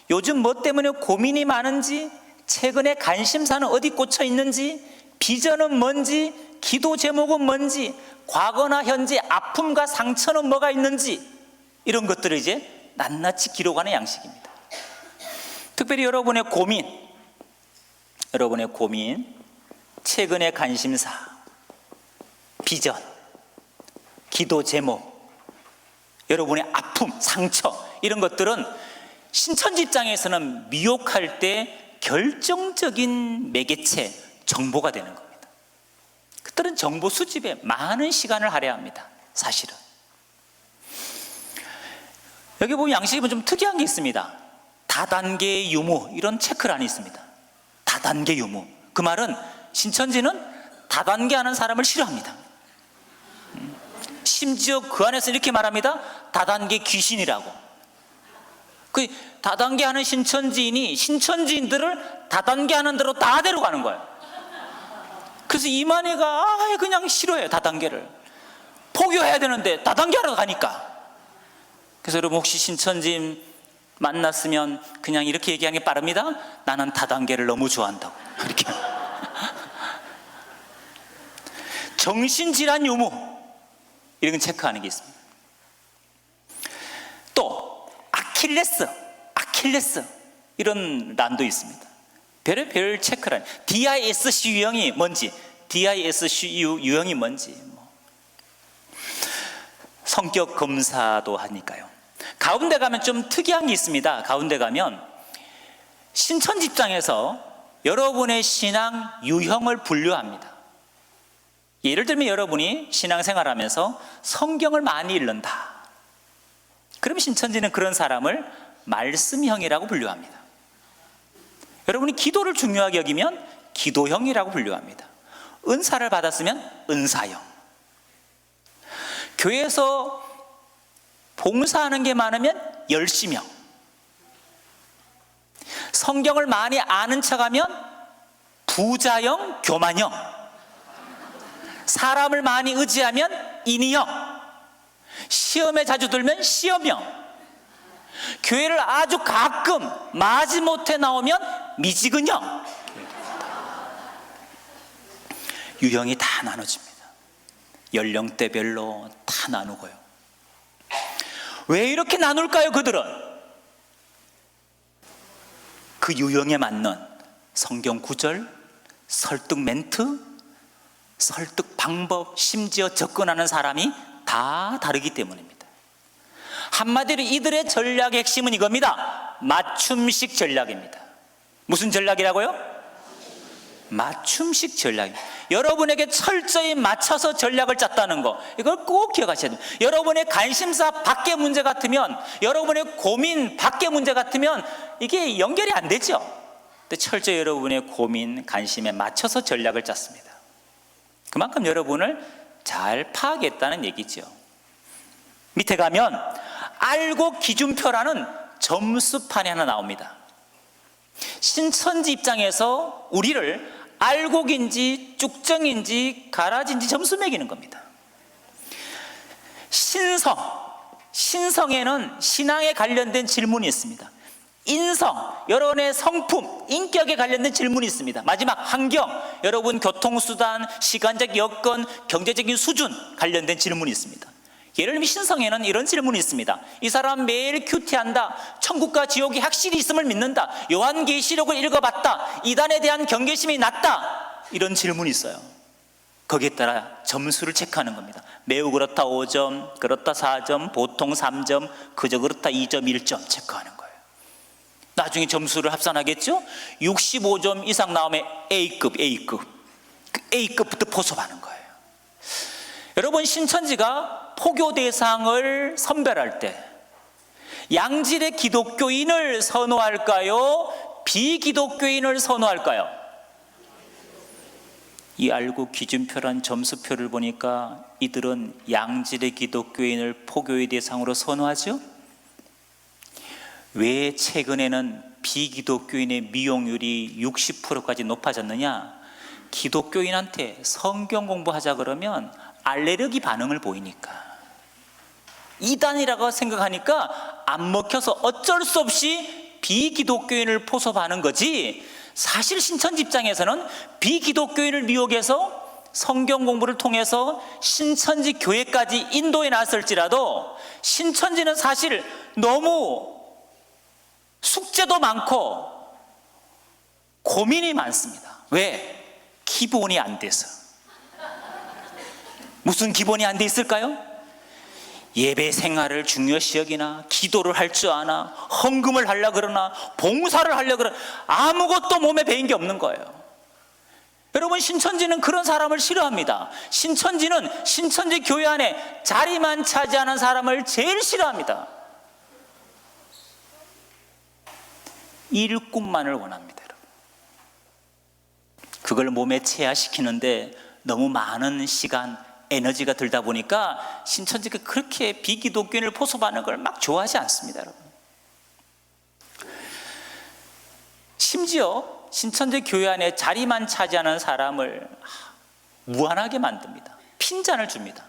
A: 요즘 뭐 때문에 고민이 많은지, 최근에 관심사는 어디 꽂혀 있는지, 비전은 뭔지, 기도 제목은 뭔지, 과거나 현재 아픔과 상처는 뭐가 있는지, 이런 것들을 이제 낱낱이 기록하는 양식입니다. 특별히 여러분의 고민, 최근의 관심사, 비전, 기도 제목, 여러분의 아픔, 상처, 이런 것들은 신천지 입장에서는 미혹할 때 결정적인 매개체, 정보가 되는 겁니다. 그들은 정보 수집에 많은 시간을 할애합니다. 사실은 여기 보면 양식이 좀 특이한 게 있습니다. 다단계 유무, 이런 체크란이 있습니다. 다단계 유무. 그 말은 신천지는 다단계 하는 사람을 싫어합니다. 심지어 그 안에서 이렇게 말합니다. 다단계 귀신이라고. 그 다단계 하는 신천지인이 신천지인들을 다단계 하는 대로 다 데려가는 거예요. 그래서 이만희가 그냥 싫어해요. 다단계를 포기해야 되는데 다단계 하러 가니까. 그래서 여러분 혹시 신천지인 만났으면 그냥 이렇게 얘기하는 게 빠릅니다. 나는 다단계를 너무 좋아한다고. 이렇게. 정신질환 유무, 이런 건 체크하는 게 있습니다. 또 아킬레스, 이런 란도 있습니다. 별의별 체크란. DISC 유형이 뭔지, 유형이 뭔지, 성격 검사도 하니까요. 가운데 가면 좀 특이한 게 있습니다. 가운데 가면 신천지 입장에서 여러분의 신앙 유형을 분류합니다. 예를 들면 여러분이 신앙생활하면서 성경을 많이 읽는다. 그럼 신천지는 그런 사람을 말씀형이라고 분류합니다. 여러분이 기도를 중요하게 여기면 기도형이라고 분류합니다. 은사를 받았으면 은사형. 교회에서 봉사하는 게 많으면 열심형. 성경을 많이 아는 척하면 부자형, 교만형. 사람을 많이 의지하면 인의형. 시험에 자주 들면 시험형. 교회를 아주 가끔 마지못해 나오면 미지근형. 유형이 다 나눠집니다. 연령대별로 다 나누고요. 왜 이렇게 나눌까요? 그들은 그 유형에 맞는 성경 구절, 설득 멘트, 설득 방법, 심지어 접근하는 사람이 다 다르기 때문입니다. 한마디로 이들의 전략의 핵심은 이겁니다. 맞춤식 전략입니다. 무슨 전략이라고요? 맞춤식 전략. 여러분에게 철저히 맞춰서 전략을 짰다는 거, 이걸 꼭 기억하셔야 돼요. 여러분의 관심사 밖의 문제 같으면, 여러분의 고민 밖의 문제 같으면 이게 연결이 안 되죠. 근데 철저히 여러분의 고민, 관심에 맞춰서 전략을 짰습니다. 그만큼 여러분을 잘 파악했다는 얘기죠. 밑에 가면 알고 기준표라는 점수판이 하나 나옵니다. 신천지 입장에서 우리를 알곡인지 쭉정인지 가라지인지 점수 매기는 겁니다. 신성에는 신앙에 관련된 질문이 있습니다. 인성, 여러분의 성품, 인격에 관련된 질문이 있습니다. 마지막 환경, 여러분 교통수단, 시간적 여건, 경제적인 수준 관련된 질문이 있습니다. 예를 들면 신성에는 이런 질문이 있습니다. 이 사람 매일 큐티한다, 천국과 지옥이 확실히 있음을 믿는다, 요한계시록을 읽어봤다, 이단에 대한 경계심이 낮다, 이런 질문이 있어요. 거기에 따라 점수를 체크하는 겁니다. 매우 그렇다 5점, 그렇다 4점, 보통 3점, 그저 그렇다 2점, 1점 체크하는 거예요. 나중에 점수를 합산하겠죠? 65점 이상 나오면 A급 A급부터 포섭하는 거예요. 여러분, 신천지가 포교 대상을 선별할 때 양질의 기독교인을 선호할까요? 비기독교인을 선호할까요? 이 알고 기준표란 점수표를 보니까 이들은 양질의 기독교인을 포교의 대상으로 선호하죠? 왜 최근에는 비기독교인의 미용률이 60%까지 높아졌느냐? 기독교인한테 성경 공부하자 그러면 알레르기 반응을 보이니까, 이단이라고 생각하니까 안 먹혀서 어쩔 수 없이 비기독교인을 포섭하는 거지, 사실 신천지 입장에서는 비기독교인을 미혹해서 성경 공부를 통해서 신천지 교회까지 인도해 놨을지라도 신천지는 사실 너무 숙제도 많고 고민이 많습니다. 왜? 기본이 안 돼서. 무슨 기본이 안 돼 있을까요? 예배 생활을 중요시 여기나, 기도를 할 줄 아나, 헌금을 하려고 그러나, 봉사를 하려고 그러나, 아무것도 몸에 배인 게 없는 거예요. 여러분, 신천지는 그런 사람을 싫어합니다. 신천지는 신천지 교회 안에 자리만 차지하는 사람을 제일 싫어합니다. 일꾼만을 원합니다. 여러분, 그걸 몸에 체화시키는데 너무 많은 시간, 에너지가 들다 보니까 신천지가 그렇게 비기독교인을 포섭하는 걸 막 좋아하지 않습니다. 여러분, 심지어 신천지 교회 안에 자리만 차지하는 사람을 무한하게 만듭니다. 핀잔을 줍니다.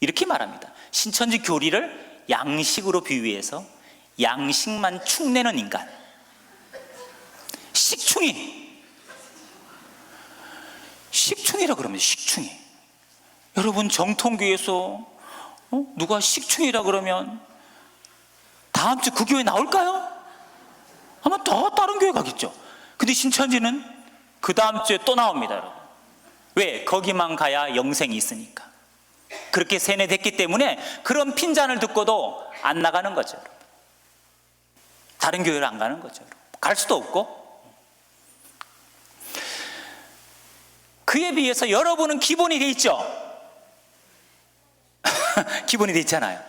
A: 이렇게 말합니다. 신천지 교리를 양식으로 비유해서 양식만 축내는 인간, 식충이라고 그러면 식충이. 여러분, 정통교회에서 누가 식충이라 그러면 다음 주 그 교회 나올까요? 아마 더 다른 교회 가겠죠. 근데 신천지는 그 다음 주에 또 나옵니다. 여러분, 왜? 거기만 가야 영생이 있으니까. 그렇게 세뇌됐기 때문에 그런 핀잔을 듣고도 안 나가는 거죠. 여러분, 다른 교회를 안 가는 거죠. 여러분, 갈 수도 없고. 그에 비해서 여러분은 기본이 돼 있죠. 기본이 돼 있잖아요.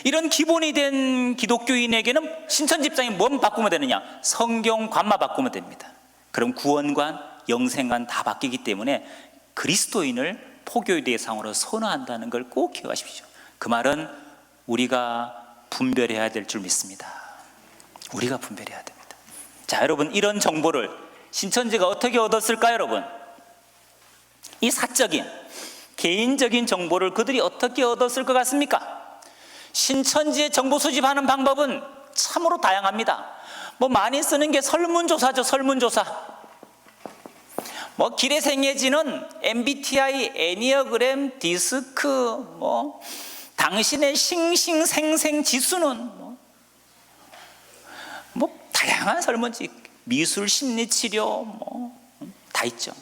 A: 이런 기본이 된 기독교인에게는 신천지 입장에 뭔 바꾸면 되느냐? 성경관만 바꾸면 됩니다. 그럼 구원관, 영생관 다 바뀌기 때문에 그리스도인을 포교의 대상으로 선호한다는 걸 꼭 기억하십시오. 그 말은 우리가 분별해야 될 줄 믿습니다. 우리가 분별해야 됩니다. 자, 여러분, 이런 정보를 신천지가 어떻게 얻었을까요? 여러분, 이 사적인 개인적인 정보를 그들이 어떻게 얻었을 것 같습니까? 신천지의 정보 수집하는 방법은 참으로 다양합니다. 많이 쓰는 게 설문조사죠. 설문조사. 길에 생애지는 MBTI, 애니어그램, 디스크, 당신의 싱싱생생 지수는 다양한 설문지, 미술, 심리치료 다 있죠.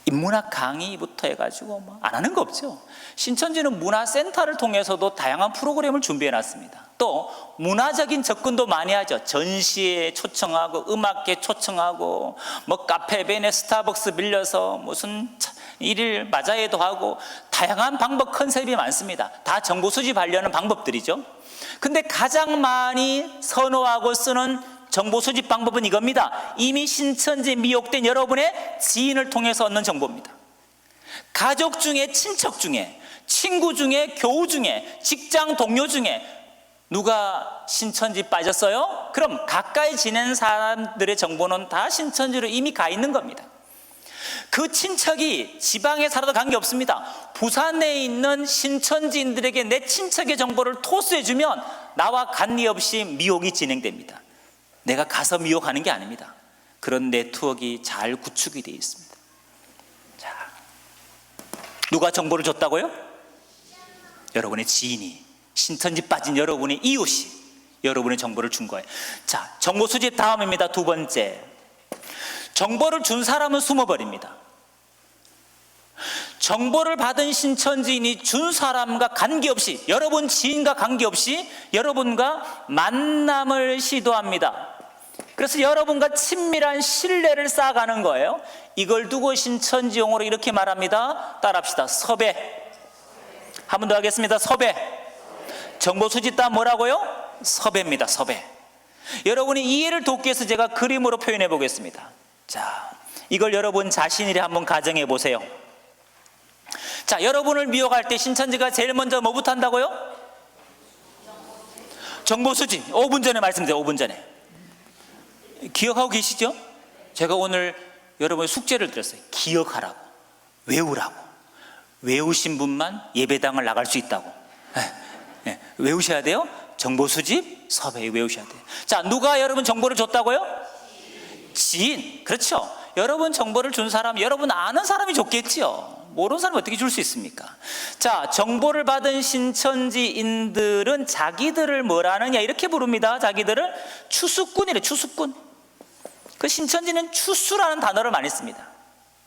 A: 인문학 강의부터 해가지고 안 하는 거 없죠. 신천지는 문화센터를 통해서도 다양한 프로그램을 준비해 놨습니다. 또 문화적인 접근도 많이 하죠. 전시에 초청하고 음악회 초청하고 뭐 카페벤에 스타벅스 빌려서 무슨 일일 맞아에도 하고 다양한 방법 컨셉이 많습니다. 다 정보 수집하려는 방법들이죠. 근데 가장 많이 선호하고 쓰는 정보 수집 방법은 이겁니다. 이미 신천지에 미혹된 여러분의 지인을 통해서 얻는 정보입니다. 가족 중에, 친척 중에, 친구 중에, 교우 중에, 직장 동료 중에 누가 신천지 빠졌어요? 그럼 가까이 지낸 사람들의 정보는 다 신천지로 이미 가 있는 겁니다. 그 친척이 지방에 살아도 관계없습니다. 부산에 있는 신천지인들에게 내 친척의 정보를 토스해주면 나와 관계없이 미혹이 진행됩니다. 내가 가서 미혹하는 게 아닙니다. 그런 네트워크가 잘 구축이 되어 있습니다. 자, 누가 정보를 줬다고요? 여러분의 지인이, 신천지 빠진 여러분의 이웃이 여러분의 정보를 준 거예요. 자, 정보 수집 다음입니다. 두 번째, 정보를 준 사람은 숨어버립니다. 정보를 받은 신천지인이 준 사람과 관계없이, 여러분 지인과 관계없이 여러분과 만남을 시도합니다. 그래서 여러분과 친밀한 신뢰를 쌓아가는 거예요. 이걸 두고 신천지 용어로 이렇게 말합니다. 따라합시다. 섭외. 한 번 더 하겠습니다. 섭외. 정보 수집 다 뭐라고요? 섭외입니다. 섭외. 여러분이 이해를 돕기 위해서 제가 그림으로 표현해 보겠습니다. 자, 이걸 여러분 자신이 한번 가정해 보세요. 자, 여러분을 미혹할 때 신천지가 제일 먼저 뭐부터 한다고요? 정보 수집. 5분 전에 말씀드려요. 5분 전에. 기억하고 계시죠? 제가 오늘 여러분의 숙제를 드렸어요. 기억하라고, 외우라고. 외우신 분만 예배당을 나갈 수 있다고. 외우셔야 돼요. 정보 수집, 섭외 외우셔야 돼요. 자, 누가 여러분 정보를 줬다고요? 지인. 그렇죠. 여러분 정보를 준 사람, 여러분 아는 사람이 줬겠지요. 모르는 사람이 어떻게 줄 수 있습니까? 자, 정보를 받은 신천지인들은 자기들을 뭐라 하느냐 이렇게 부릅니다. 자기들을 추수꾼이래. 추수꾼. 그 신천지는 추수라는 단어를 많이 씁니다.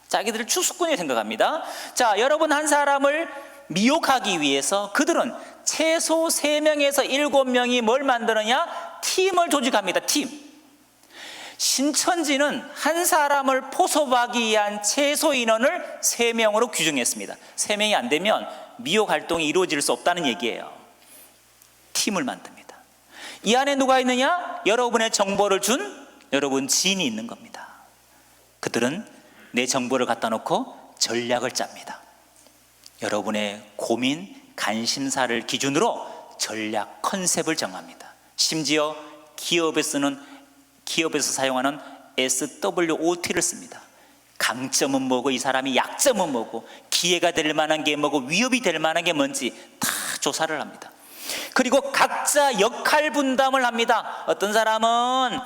A: 자기들을 추수꾼이라고 생각합니다. 자, 여러분 한 사람을 미혹하기 위해서 그들은 최소 3명에서 7명이 뭘 만드느냐? 팀을 조직합니다. 팀. 신천지는 한 사람을 포섭하기 위한 최소 인원을 3명으로 규정했습니다. 3명이 안 되면 미혹 활동이 이루어질 수 없다는 얘기예요. 팀을 만듭니다. 이 안에 누가 있느냐? 여러분의 정보를 준 여러분 지인이 있는 겁니다. 그들은 내 정보를 갖다 놓고 전략을 cap니다. 여러분의 고민, 관심사를 기준으로 전략, 컨셉을 정합니다. 심지어 기업에서 사용하는 SWOT를 씁니다. 강점은 뭐고 이 사람이 약점은 뭐고 기회가 될 만한 게 뭐고 위협이 될 만한 게 뭔지 다 조사를 합니다. 그리고 각자 역할 분담을 합니다. 어떤 사람은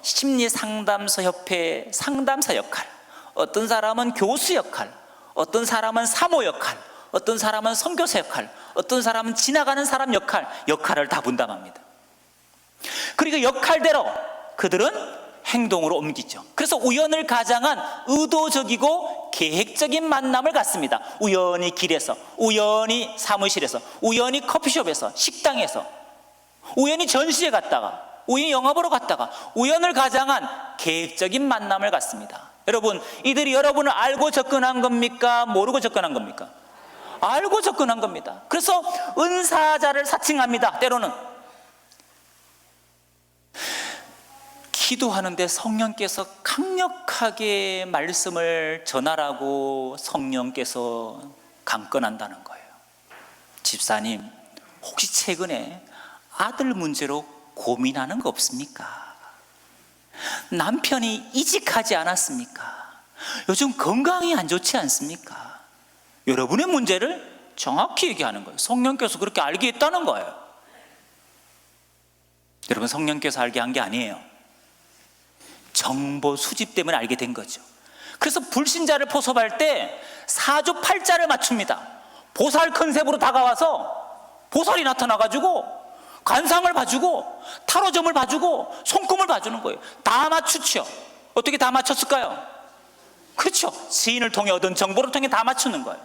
A: 심리상담소 협회 상담사 역할, 어떤 사람은 교수 역할, 어떤 사람은 사모 역할, 어떤 사람은 선교사 역할, 어떤 사람은 지나가는 사람 역할을 다 분담합니다. 그리고 역할대로 그들은 행동으로 옮기죠. 그래서 우연을 가장한 의도적이고 계획적인 만남을 갖습니다. 우연히 길에서, 우연히 사무실에서, 우연히 커피숍에서, 식당에서, 우연히 전시회 갔다가, 우연히 영화 보러 갔다가 우연을 가장한 계획적인 만남을 갖습니다. 여러분, 이들이 여러분을 알고 접근한 겁니까? 모르고 접근한 겁니까? 알고 접근한 겁니다. 그래서 은사자를 사칭합니다. 때로는 기도하는데 성령께서 강력하게 말씀을 전하라고 성령께서 강권한다는 거예요. 집사님, 혹시 최근에 아들 문제로 고민하는 거 없습니까? 남편이 이직하지 않았습니까? 요즘 건강이 안 좋지 않습니까? 여러분의 문제를 정확히 얘기하는 거예요. 성령께서 그렇게 알게 했다는 거예요. 여러분, 성령께서 알게 한 게 아니에요. 정보 수집 때문에 알게 된 거죠. 그래서 불신자를 포섭할 때 사주팔자를 맞춥니다. 보살 컨셉으로 다가와서 보살이 나타나가지고 관상을 봐주고 타로점을 봐주고 손금을 봐주는 거예요. 다 맞추죠. 어떻게 다 맞췄을까요? 그렇죠. 지인을 통해 얻은 정보를 통해 다 맞추는 거예요.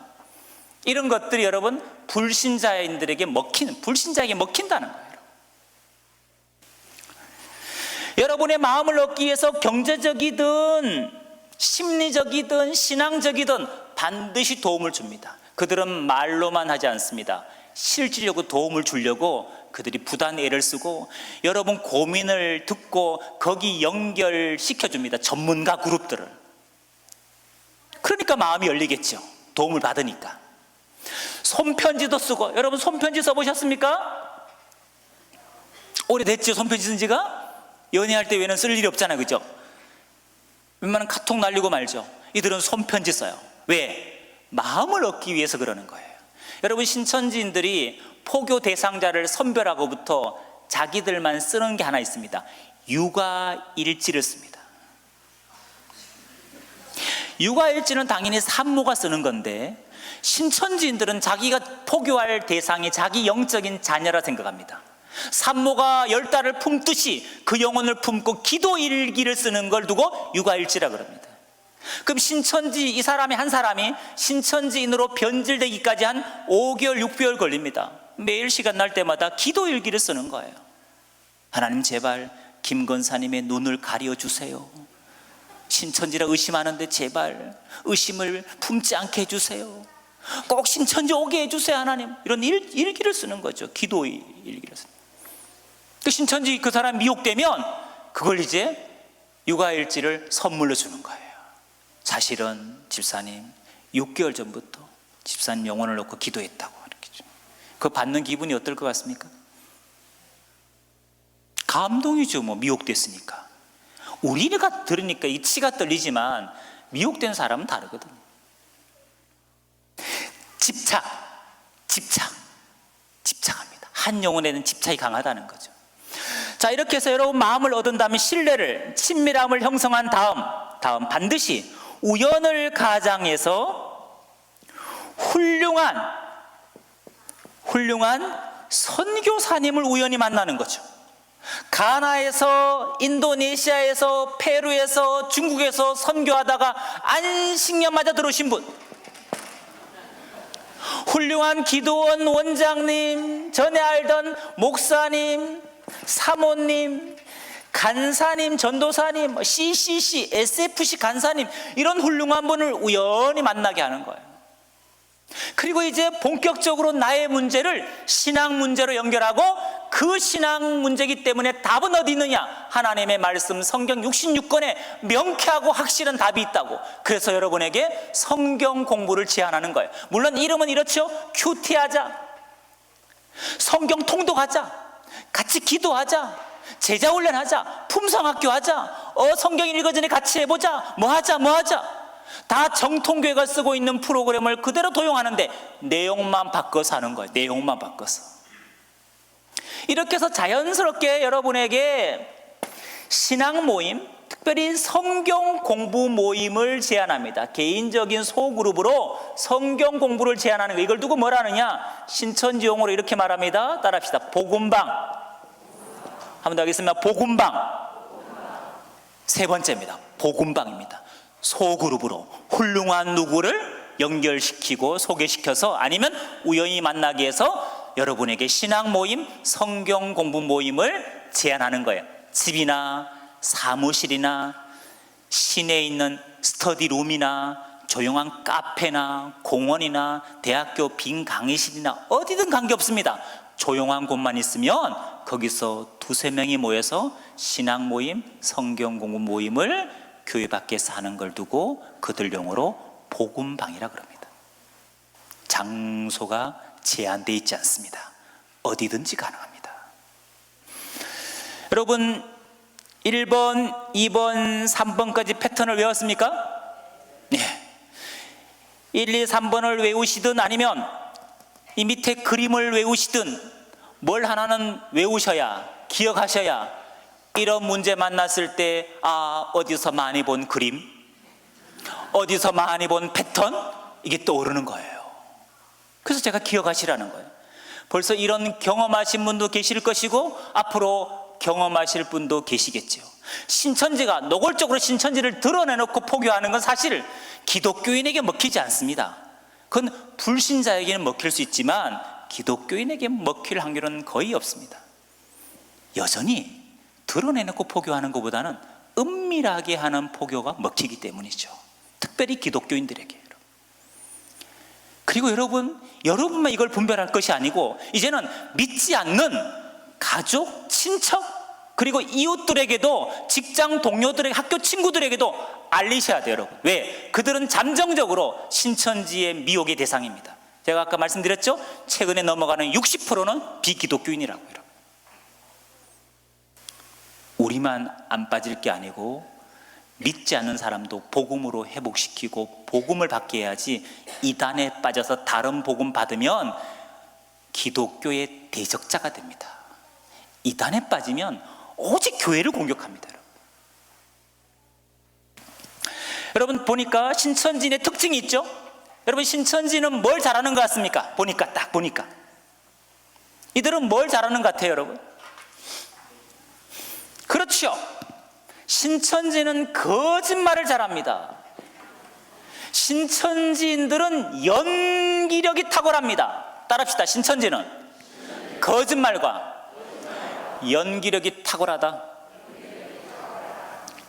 A: 이런 것들이 여러분 불신자인들에게 불신자에게 먹힌다는 거예요. 여러분의 마음을 얻기 위해서 경제적이든 심리적이든 신앙적이든 반드시 도움을 줍니다. 그들은 말로만 하지 않습니다. 실질적으로 도움을 주려고 그들이 부단 애를 쓰고 여러분 고민을 듣고 거기 연결시켜 줍니다. 전문가 그룹들을. 그러니까 마음이 열리겠죠. 도움을 받으니까. 손편지도 쓰고, 여러분 손편지 써보셨습니까? 오래됐죠, 손편지 쓴 지가? 연애할 때 외에는 쓸 일이 없잖아요, 그죠? 웬만한 카톡 날리고 말죠. 이들은 손편지 써요. 왜? 마음을 얻기 위해서 그러는 거예요. 여러분 신천지인들이 포교 대상자를 선별하고부터 자기들만 쓰는 게 하나 있습니다. 육아일지를 씁니다. 육아일지는 당연히 산모가 쓰는 건데 신천지인들은 자기가 포교할 대상이 자기 영적인 자녀라 생각합니다. 산모가 10달을 품듯이 그 영혼을 품고 기도일기를 쓰는 걸 두고 육아일지라 그럽니다. 그럼 신천지 이 사람이 한 사람이 신천지인으로 변질되기까지 한 5개월 6개월 걸립니다. 매일 시간 날 때마다 기도일기를 쓰는 거예요. 하나님 제발 김건사님의 눈을 가려주세요. 신천지라 의심하는데 제발 의심을 품지 않게 해주세요. 꼭 신천지 오게 해주세요 하나님. 이런 일기를 쓰는 거죠. 기도일기를 쓰는. 그 신천지 그 사람 미혹되면 그걸 이제 육아일지를 선물로 주는 거예요. 사실은 집사님 6개월 전부터 집사님 영혼을 놓고 기도했다고 이렇게. 그거 받는 기분이 어떨 것 같습니까? 감동이죠. 뭐 미혹됐으니까. 우리가 들으니까 이 치가 떨리지만 미혹된 사람은 다르거든요. 집착합니다. 한 영혼에는 집착이 강하다는 거죠. 자, 이렇게 해서 여러분 마음을 얻은 다음에 신뢰를, 친밀함을 형성한 다음 반드시 우연을 가장해서 훌륭한 선교사님을 우연히 만나는 거죠. 가나에서, 인도네시아에서, 페루에서, 중국에서 선교하다가 안식년 맞아 들어오신 분, 훌륭한 기도원 원장님, 전에 알던 목사님, 사모님, 간사님, 전도사님, CCC, SFC 간사님, 이런 훌륭한 분을 우연히 만나게 하는 거예요. 그리고 이제 본격적으로 나의 문제를 신앙 문제로 연결하고 그 신앙 문제이기 때문에 답은 어디 있느냐? 하나님의 말씀 성경 66권에 명쾌하고 확실한 답이 있다고. 그래서 여러분에게 성경 공부를 제안하는 거예요. 물론 이름은 이렇죠. 큐티하자, 성경 통독하자, 같이 기도하자, 제자훈련하자, 품성학교 하자, 성경 읽어 전에 같이 해보자, 뭐 하자. 다 정통교회가 쓰고 있는 프로그램을 그대로 도용하는데 내용만 바꿔서 하는 거예요. 내용만 바꿔서. 이렇게 해서 자연스럽게 여러분에게 신앙 모임, 특별히 성경 공부 모임을 제안합니다. 개인적인 소그룹으로 성경 공부를 제안하는 거. 이걸 두고 뭐라 하느냐? 신천지 용어로 이렇게 말합니다. 따라합시다. 복음방. 한 번 더 하겠습니다. 복음방. 세 번째입니다. 복음방입니다. 소그룹으로 훌륭한 누구를 연결시키고 소개시켜서 아니면 우연히 만나게 해서 여러분에게 신앙 모임, 성경 공부 모임을 제안하는 거예요. 집이나 사무실이나 시내에 있는 스터디룸이나 조용한 카페나 공원이나 대학교 빈 강의실이나 어디든 관계없습니다. 조용한 곳만 있으면 거기서 2-3명이 모여서 신앙 모임, 성경 공부 모임을 교회 밖에서 하는 걸 두고 그들 용어로 복음방이라 그럽니다. 장소가 제한되어 있지 않습니다. 어디든지 가능합니다. 여러분 1번, 2번, 3번까지 패턴을 외웠습니까? 네. 1, 2, 3번을 외우시든 아니면 이 밑에 그림을 외우시든 뭘 하나는 외우셔야, 기억하셔야 이런 문제 만났을 때 어디서 많이 본 그림, 어디서 많이 본 패턴, 이게 떠오르는 거예요. 그래서 제가 기억하시라는 거예요. 벌써 이런 경험하신 분도 계실 것이고 앞으로 경험하실 분도 계시겠죠. 신천지가 노골적으로 신천지를 드러내놓고 포교하는 건 사실 기독교인에게 먹히지 않습니다. 그건 불신자에게는 먹힐 수 있지만 기독교인에게 먹힐 확률은 거의 없습니다. 여전히 드러내놓고 포교하는 것보다는 은밀하게 하는 포교가 먹히기 때문이죠. 특별히 기독교인들에게. 그리고 여러분만 이걸 분별할 것이 아니고 이제는 믿지 않는 가족, 친척, 그리고 이웃들에게도, 직장 동료들에게, 학교 친구들에게도 알리셔야 돼요, 여러분. 왜? 그들은 잠정적으로 신천지의 미혹의 대상입니다. 제가 아까 말씀드렸죠? 최근에 넘어가는 60%는 비기독교인이라고요, 여러분. 우리만 안 빠질 게 아니고 믿지 않는 사람도 복음으로 회복시키고 복음을 받게 해야지, 이단에 빠져서 다른 복음 받으면 기독교의 대적자가 됩니다. 이단에 빠지면 오직 교회를 공격합니다. 여러분 보니까 신천지인의 특징이 있죠? 여러분 신천지는 뭘 잘하는 것 같습니까? 딱 보니까 이들은 뭘 잘하는 것 같아요, 여러분? 그렇죠. 신천지는 거짓말을 잘합니다. 신천지인들은 연기력이 탁월합니다. 따라합시다. 신천지는 거짓말과 연기력이 탁월하다.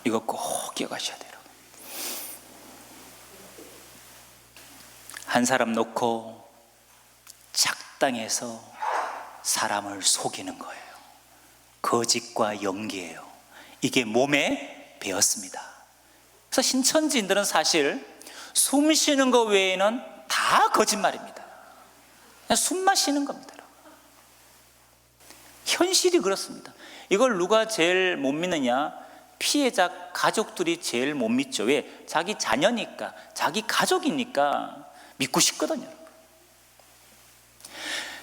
A: 이거 꼭 기억하셔야 돼요. 한 사람 놓고 작당해서 사람을 속이는 거예요. 거짓과 연기예요. 이게 몸에 배었습니다. 그래서 신천지인들은 사실 숨 쉬는 것 외에는 다 거짓말입니다. 그냥 숨만 쉬는 겁니다. 현실이 그렇습니다. 이걸 누가 제일 못 믿느냐? 피해자 가족들이 제일 못 믿죠. 왜? 자기 자녀니까, 자기 가족이니까 믿고 싶거든요.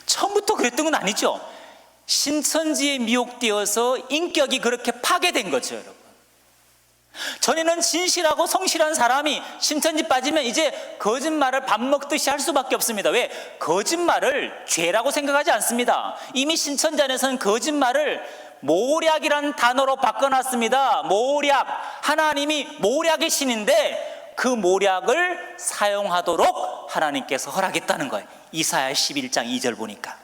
A: 처음부터 그랬던 건 아니죠. 신천지에 미혹되어서 인격이 그렇게 파괴된 거죠, 여러분. 전에는 진실하고 성실한 사람이 신천지 빠지면 이제 거짓말을 밥 먹듯이 할 수밖에 없습니다. 왜? 거짓말을 죄라고 생각하지 않습니다. 이미 신천지 안에서는 거짓말을 모략이라는 단어로 바꿔놨습니다. 모략. 하나님이 모략의 신인데 그 모략을 사용하도록 하나님께서 허락했다는 거예요. 이사야 11장 2절 보니까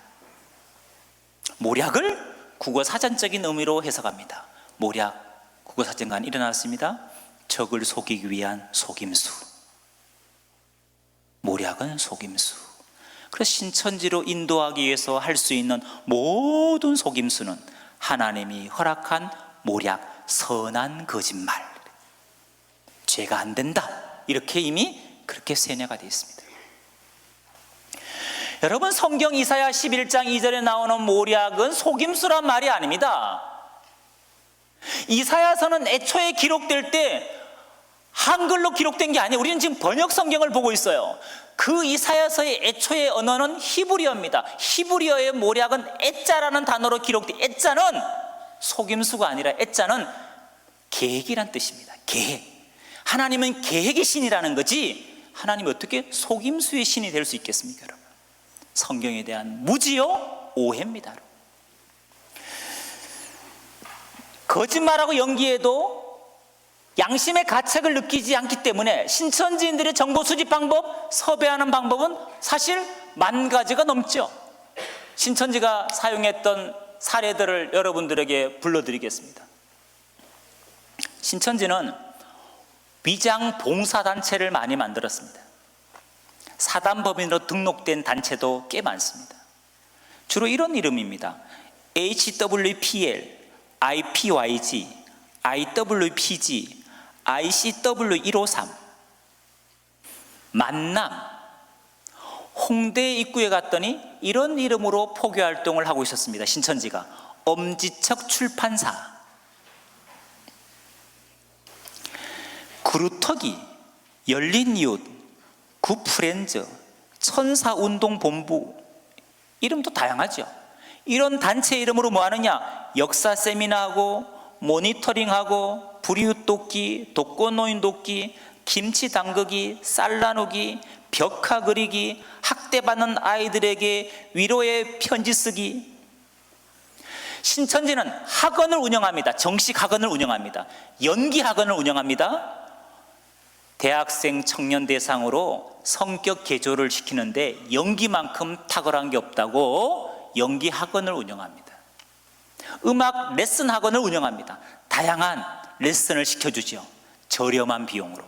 A: 모략을 국어 사전적인 의미로 해석합니다. 모략, 국어 사전관 일어났습니다. 적을 속이기 위한 속임수. 모략은 속임수. 그래서 신천지로 인도하기 위해서 할 수 있는 모든 속임수는 하나님이 허락한 모략, 선한 거짓말. 죄가 안 된다. 이렇게 이미 그렇게 세뇌가 되어 있습니다. 여러분 성경 이사야 11장 2절에 나오는 모략은 속임수란 말이 아닙니다. 이사야서는 애초에 기록될 때 한글로 기록된 게 아니에요. 우리는 지금 번역 성경을 보고 있어요. 그 이사야서의 애초의 언어는 히브리어입니다. 히브리어의 모략은 애자라는 단어로 기록돼. 애자는 속임수가 아니라 애자는 계획이란 뜻입니다. 계획. 하나님은 계획의 신이라는 거지 하나님이 어떻게 속임수의 신이 될 수 있겠습니까, 여러분? 성경에 대한 무지요 오해입니다. 거짓말하고 연기해도 양심의 가책을 느끼지 않기 때문에 신천지인들의 정보 수집 방법, 섭외하는 방법은 사실 10,000가지가 넘죠. 신천지가 사용했던 사례들을 여러분들에게 불러드리겠습니다. 신천지는 위장 봉사단체를 많이 만들었습니다. 사단법인으로 등록된 단체도 꽤 많습니다. 주로 이런 이름입니다. HWPL, IPYG, IWPG, ICW153, 만남, 홍대 입구에 갔더니 이런 이름으로 포교 활동을 하고 있었습니다. 신천지가 엄지척 출판사, 그루터기, 열린이웃, 굿프렌즈, 천사운동본부, 이름도 다양하죠. 이런 단체 이름으로 뭐 하느냐? 역사 세미나하고 모니터링하고 불이웃 돕기, 독거노인 돕기, 김치 담그기, 쌀 나누기, 벽화 그리기, 학대받는 아이들에게 위로의 편지 쓰기. 신천지는 학원을 운영합니다. 정식 학원을 운영합니다. 연기 학원을 운영합니다. 대학생 청년 대상으로 성격 개조를 시키는데 연기만큼 탁월한 게 없다고 연기 학원을 운영합니다. 음악 레슨 학원을 운영합니다. 다양한 레슨을 시켜주죠. 저렴한 비용으로,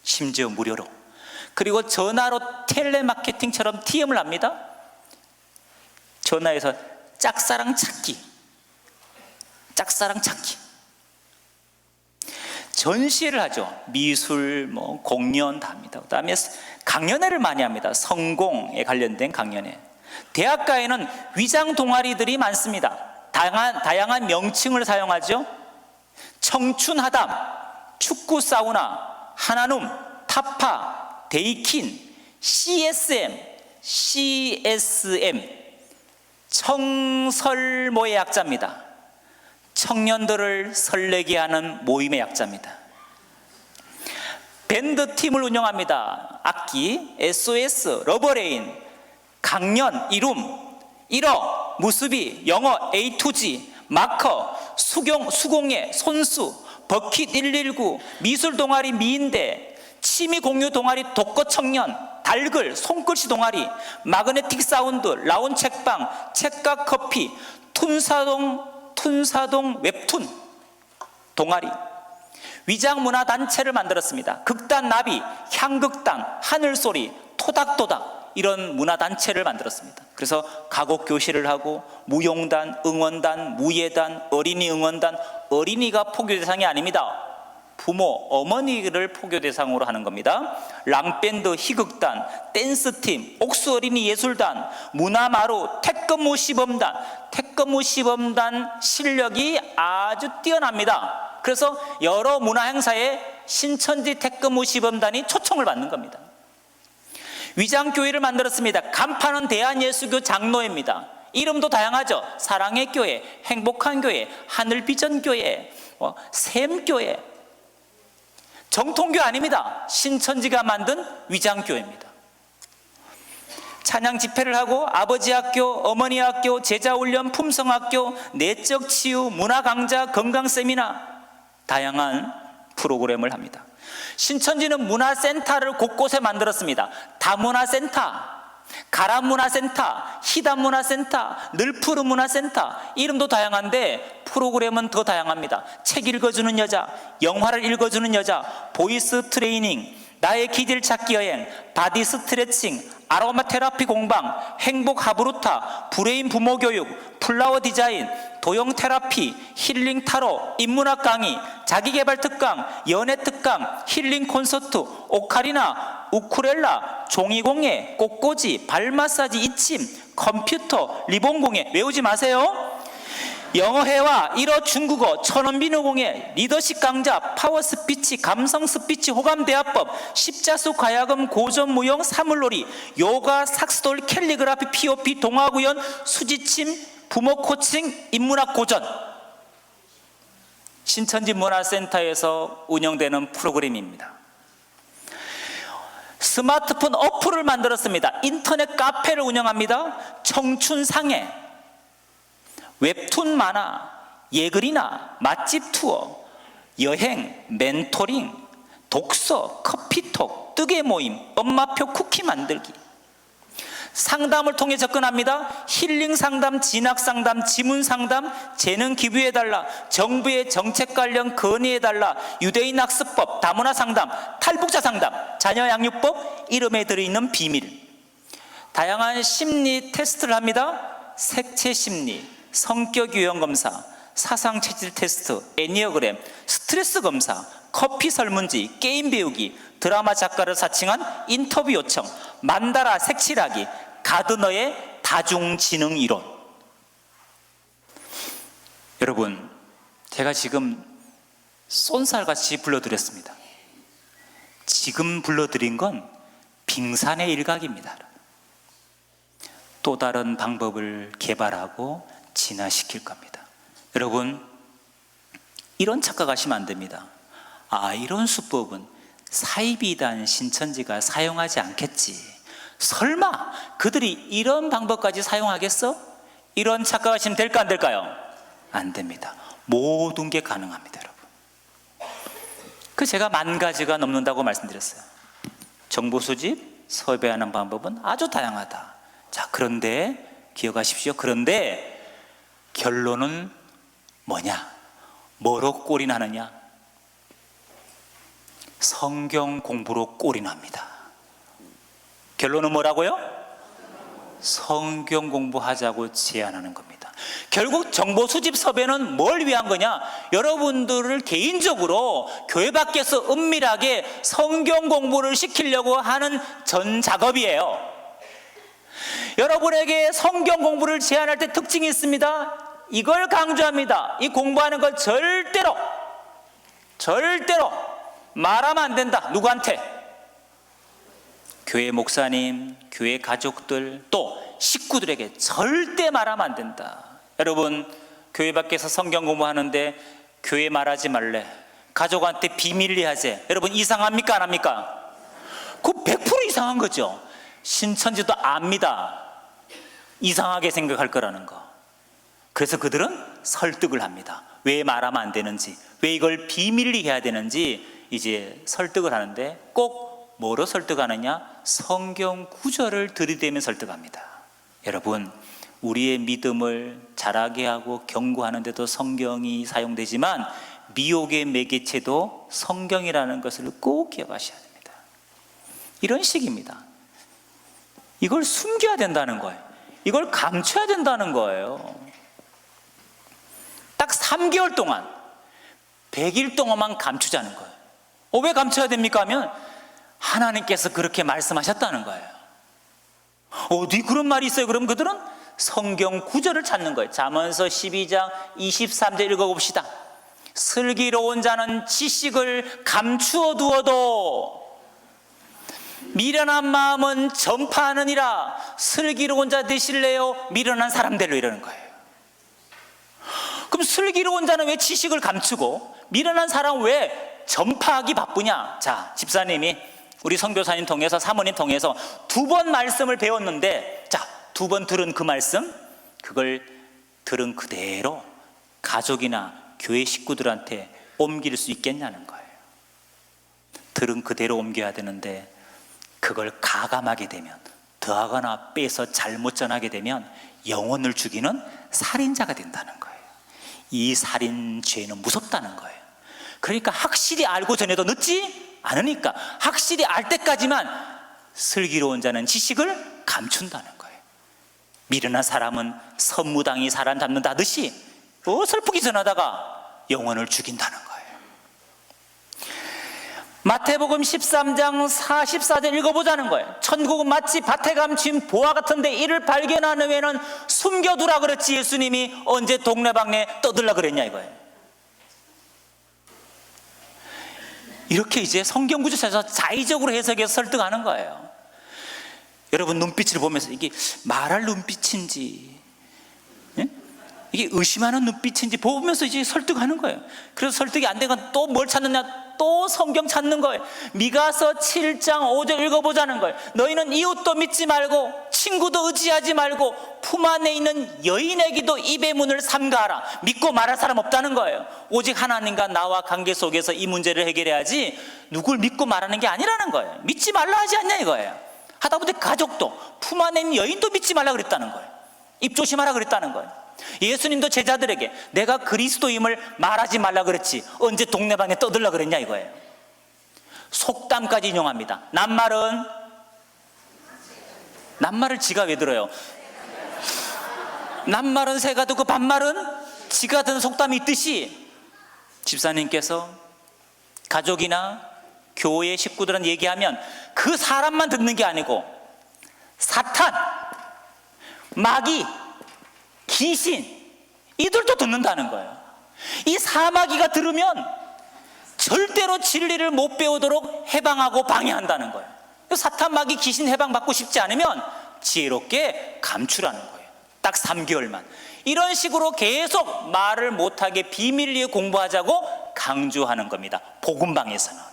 A: 심지어 무료로. 그리고 전화로 텔레마케팅처럼 TM을 합니다. 전화해서 짝사랑 찾기, 전시회를 하죠. 미술, 공연 다 합니다. 그 다음에 강연회를 많이 합니다. 성공에 관련된 강연회. 대학가에는 위장 동아리들이 많습니다. 다양한 명칭을 사용하죠. 청춘하담, 축구 사우나, 하나눔, 타파, 데이킨, CSM, 청설모의 약자입니다. 청년들을 설레게 하는 모임의 약자입니다. 밴드팀을 운영합니다. 악기, SOS, 러버레인, 강연, 이룸, 1어, 무수비, 영어, A to G, 마커, 수공예, 손수, 버킷 119, 미술 동아리 미인대, 취미 공유 동아리 독거 청년, 달글, 손글씨 동아리, 마그네틱 사운드, 라온 책방, 책각 커피, 툰사동 웹툰 동아리, 위장문화 단체를 만들었습니다. 극단 나비, 향극단, 하늘소리, 토닥토닥 이런 문화단체를 만들었습니다. 그래서 가곡교실을 하고 무용단, 응원단, 무예단, 어린이 응원단, 어린이가 포교 대상이 아닙니다. 부모, 어머니를 포교 대상으로 하는 겁니다. 람밴드, 희극단, 댄스팀, 옥수 어린이 예술단, 문화마루, 태권무 시범단 실력이 아주 뛰어납니다. 그래서 여러 문화 행사에 신천지 태권무 시범단이 초청을 받는 겁니다. 위장교회를 만들었습니다. 간판은 대한예수교 장로회입니다. 이름도 다양하죠. 사랑의 교회, 행복한 교회, 하늘비전 교회, 샘교회. 정통교 아닙니다. 신천지가 만든 위장교회입니다. 찬양 집회를 하고 아버지 학교, 어머니 학교, 제자훈련, 품성학교, 내적 치유, 문화강좌, 건강세미나 다양한 프로그램을 합니다. 신천지는 문화센터를 곳곳에 만들었습니다. 다문화센터, 가람문화센터, 희담문화센터, 늘푸르 문화센터, 이름도 다양한데 프로그램은 더 다양합니다. 책 읽어주는 여자, 영화를 읽어주는 여자, 보이스 트레이닝, 나의 기질 찾기 여행, 바디 스트레칭, 아로마 테라피 공방, 행복 하브루타, 브레인 부모 교육, 플라워 디자인, 도형 테라피, 힐링 타로, 인문학 강의, 자기개발 특강, 연애 특강, 힐링 콘서트, 오카리나, 우쿠렐라, 종이공예, 꽃꽂이, 발 마사지, 이침, 컴퓨터, 리본공예. 외우지 마세요. 영어회화, 1어 중국어, 천원비누공예, 리더십 강좌, 파워 스피치, 감성 스피치, 호감 대화법, 십자수 가야금, 고전 무용, 사물놀이, 요가, 삭스돌, 캘리그라피, POP, 동화구연, 수지침, 부모 코칭, 인문학 고전. 신천지 문화센터에서 운영되는 프로그램입니다. 스마트폰 어플을 만들었습니다. 인터넷 카페를 운영합니다. 청춘상해, 웹툰 만화, 예글이나, 맛집 투어, 여행, 멘토링, 독서, 커피톡, 뜨개 모임, 엄마표 쿠키 만들기. 상담을 통해 접근합니다. 힐링 상담, 진학 상담, 지문 상담, 재능 기부해달라, 정부의 정책 관련 건의해달라, 유대인 학습법, 다문화 상담, 탈북자 상담, 자녀 양육법, 이름에 들어있는 비밀. 다양한 심리 테스트를 합니다. 색채 심리, 성격 유형 검사, 사상 체질 테스트, 애니어그램, 스트레스 검사, 커피 설문지, 게임 배우기, 드라마 작가를 사칭한 인터뷰 요청, 만다라 색칠하기, 가드너의 다중지능 이론. 여러분, 제가 지금 쏜살같이 불러드렸습니다. 지금 불러드린 건 빙산의 일각입니다. 또 다른 방법을 개발하고 진화시킬 겁니다. 여러분, 이런 착각하시면 안 됩니다. 이런 수법은 사이비단 신천지가 사용하지 않겠지. 설마 그들이 이런 방법까지 사용하겠어? 이런 착각하시면 될까 안 될까요? 안 됩니다. 모든 게 가능합니다. 여러분, 제가 10,000가지가 넘는다고 말씀드렸어요. 정보 수집, 섭외하는 방법은 아주 다양하다. 자, 그런데 기억하십시오. 그런데 결론은 뭐냐? 뭐로 꼴이 나느냐? 성경 공부로 꼴이 납니다. 결론은 뭐라고요? 성경 공부하자고 제안하는 겁니다. 결국 정보 수집 섭외는 뭘 위한 거냐? 여러분들을 개인적으로 교회 밖에서 은밀하게 성경 공부를 시키려고 하는 전 작업이에요. 여러분에게 성경 공부를 제안할 때 특징이 있습니다. 이걸 강조합니다. 이 공부하는 걸 절대로 말하면 안 된다. 누구한테? 교회 목사님, 교회 가족들, 또 식구들에게 절대 말하면 안 된다. 여러분, 교회 밖에서 성경 공부하는데 교회 말하지 말래, 가족한테 비밀리 하재. 여러분, 이상합니까? 안 합니까? 그거 100% 이상한 거죠. 신천지도 압니다. 이상하게 생각할 거라는 거. 그래서 그들은 설득을 합니다. 왜 말하면 안 되는지, 왜 이걸 비밀리 해야 되는지 이제 설득을 하는데, 꼭 뭐로 설득하느냐? 성경 구절을 들이대면 설득합니다. 여러분, 우리의 믿음을 자라게 하고 견고하는 데도 성경이 사용되지만 미혹의 매개체도 성경이라는 것을 꼭 기억하셔야 됩니다. 이런 식입니다. 이걸 숨겨야 된다는 거예요. 이걸 감춰야 된다는 거예요. 딱 3개월 동안, 100일 동안만 감추자는 거예요. 왜 감춰야 됩니까? 하면 하나님께서 그렇게 말씀하셨다는 거예요. 어디 그런 말이 있어요? 그럼 그들은 성경 구절을 찾는 거예요. 잠언서 12장 23절 읽어봅시다. 슬기로운 자는 지식을 감추어 두어도 미련한 마음은 전파하느니라. 슬기로운 자 되실래요? 미련한 사람들로, 이러는 거예요. 그럼 슬기로운 자는 왜 지식을 감추고 미련한 사람은 왜 전파하기 바쁘냐? 자, 집사님이 우리 선교사님 통해서, 사모님 통해서 2번 말씀을 배웠는데, 자, 2번 들은 그 말씀, 그걸 들은 그대로 가족이나 교회 식구들한테 옮길 수 있겠냐는 거예요. 들은 그대로 옮겨야 되는데, 그걸 가감하게 되면, 더하거나 빼서 잘못 전하게 되면 영혼을 죽이는 살인자가 된다는 거예요. 이 살인 죄는 무섭다는 거예요. 그러니까 확실히 알고 전해도 늦지 않으니까 확실히 알 때까지만 슬기로운 자는 지식을 감춘다는 거예요. 미련한 사람은 선무당이 사람 잡는다듯이 어설프게 전하다가 영혼을 죽인다는 거예요. 마태복음 13장 44절 읽어보자는 거예요. 천국은 마치 밭에 감춘 보화 같은데 이를 발견한 후에는 숨겨두라 그랬지, 예수님이 언제 동네방네 떠들라 그랬냐 이거예요. 이렇게 이제 성경 구절에서 자의적으로 해석해서 설득하는 거예요. 여러분, 눈빛을 보면서 이게 말할 눈빛인지, 이게 의심하는 눈빛인지 보면서 이제 설득하는 거예요. 그래서 설득이 안 되면 또 뭘 찾느냐? 또 성경 찾는 거예요. 미가서 7장 5절 읽어보자는 거예요. 너희는 이웃도 믿지 말고 친구도 의지하지 말고 품 안에 있는 여인에게도 입의 문을 삼가하라. 믿고 말할 사람 없다는 거예요. 오직 하나님과 나와 관계 속에서 이 문제를 해결해야지 누굴 믿고 말하는 게 아니라는 거예요. 믿지 말라 하지 않냐 이거예요. 하다못해 가족도, 품 안에 있는 여인도 믿지 말라 그랬다는 거예요. 입 조심하라 그랬다는 거예요. 예수님도 제자들에게 내가 그리스도임을 말하지 말라 그랬지 언제 동네방에 떠들라 그랬냐 이거예요. 속담까지 인용합니다. 낱말을 지가 왜 들어요? 낱말은 새가 듣고 반말은 지가 듣는 속담이 있듯이, 집사님께서 가족이나 교회 식구들은 얘기하면 그 사람만 듣는 게 아니고 사탄, 마귀, 귀신, 이들도 듣는다는 거예요. 이 사마귀가 들으면 절대로 진리를 못 배우도록 해방하고 방해한다는 거예요. 사탄, 마귀, 귀신 해방받고 싶지 않으면 지혜롭게 감추라는 거예요. 딱 3개월만 이런 식으로 계속 말을 못하게 비밀리에 공부하자고 강조하는 겁니다. 복음방에서는.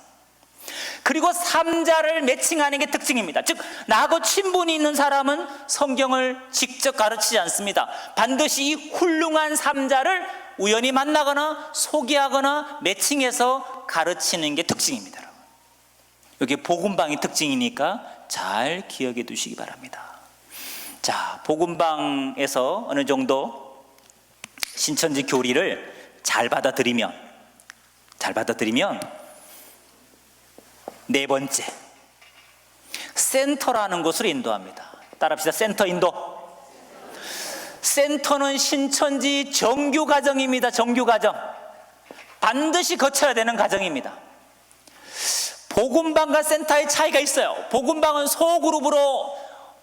A: 그리고 삼자를 매칭하는 게 특징입니다. 즉 나하고 친분이 있는 사람은 성경을 직접 가르치지 않습니다. 반드시 이 훌륭한 삼자를 우연히 만나거나 소개하거나 매칭해서 가르치는 게 특징입니다. 이게 복음방의 특징이니까 잘 기억해 두시기 바랍니다. 자, 복음방에서 어느 정도 신천지 교리를 잘 받아들이면 네 번째, 센터라는 곳으로 인도합니다. 따라합시다. 센터 인도. 센터는 신천지 정규 과정입니다. 정규 과정. 반드시 거쳐야 되는 과정입니다. 복음방과 센터의 차이가 있어요. 복음방은 소그룹으로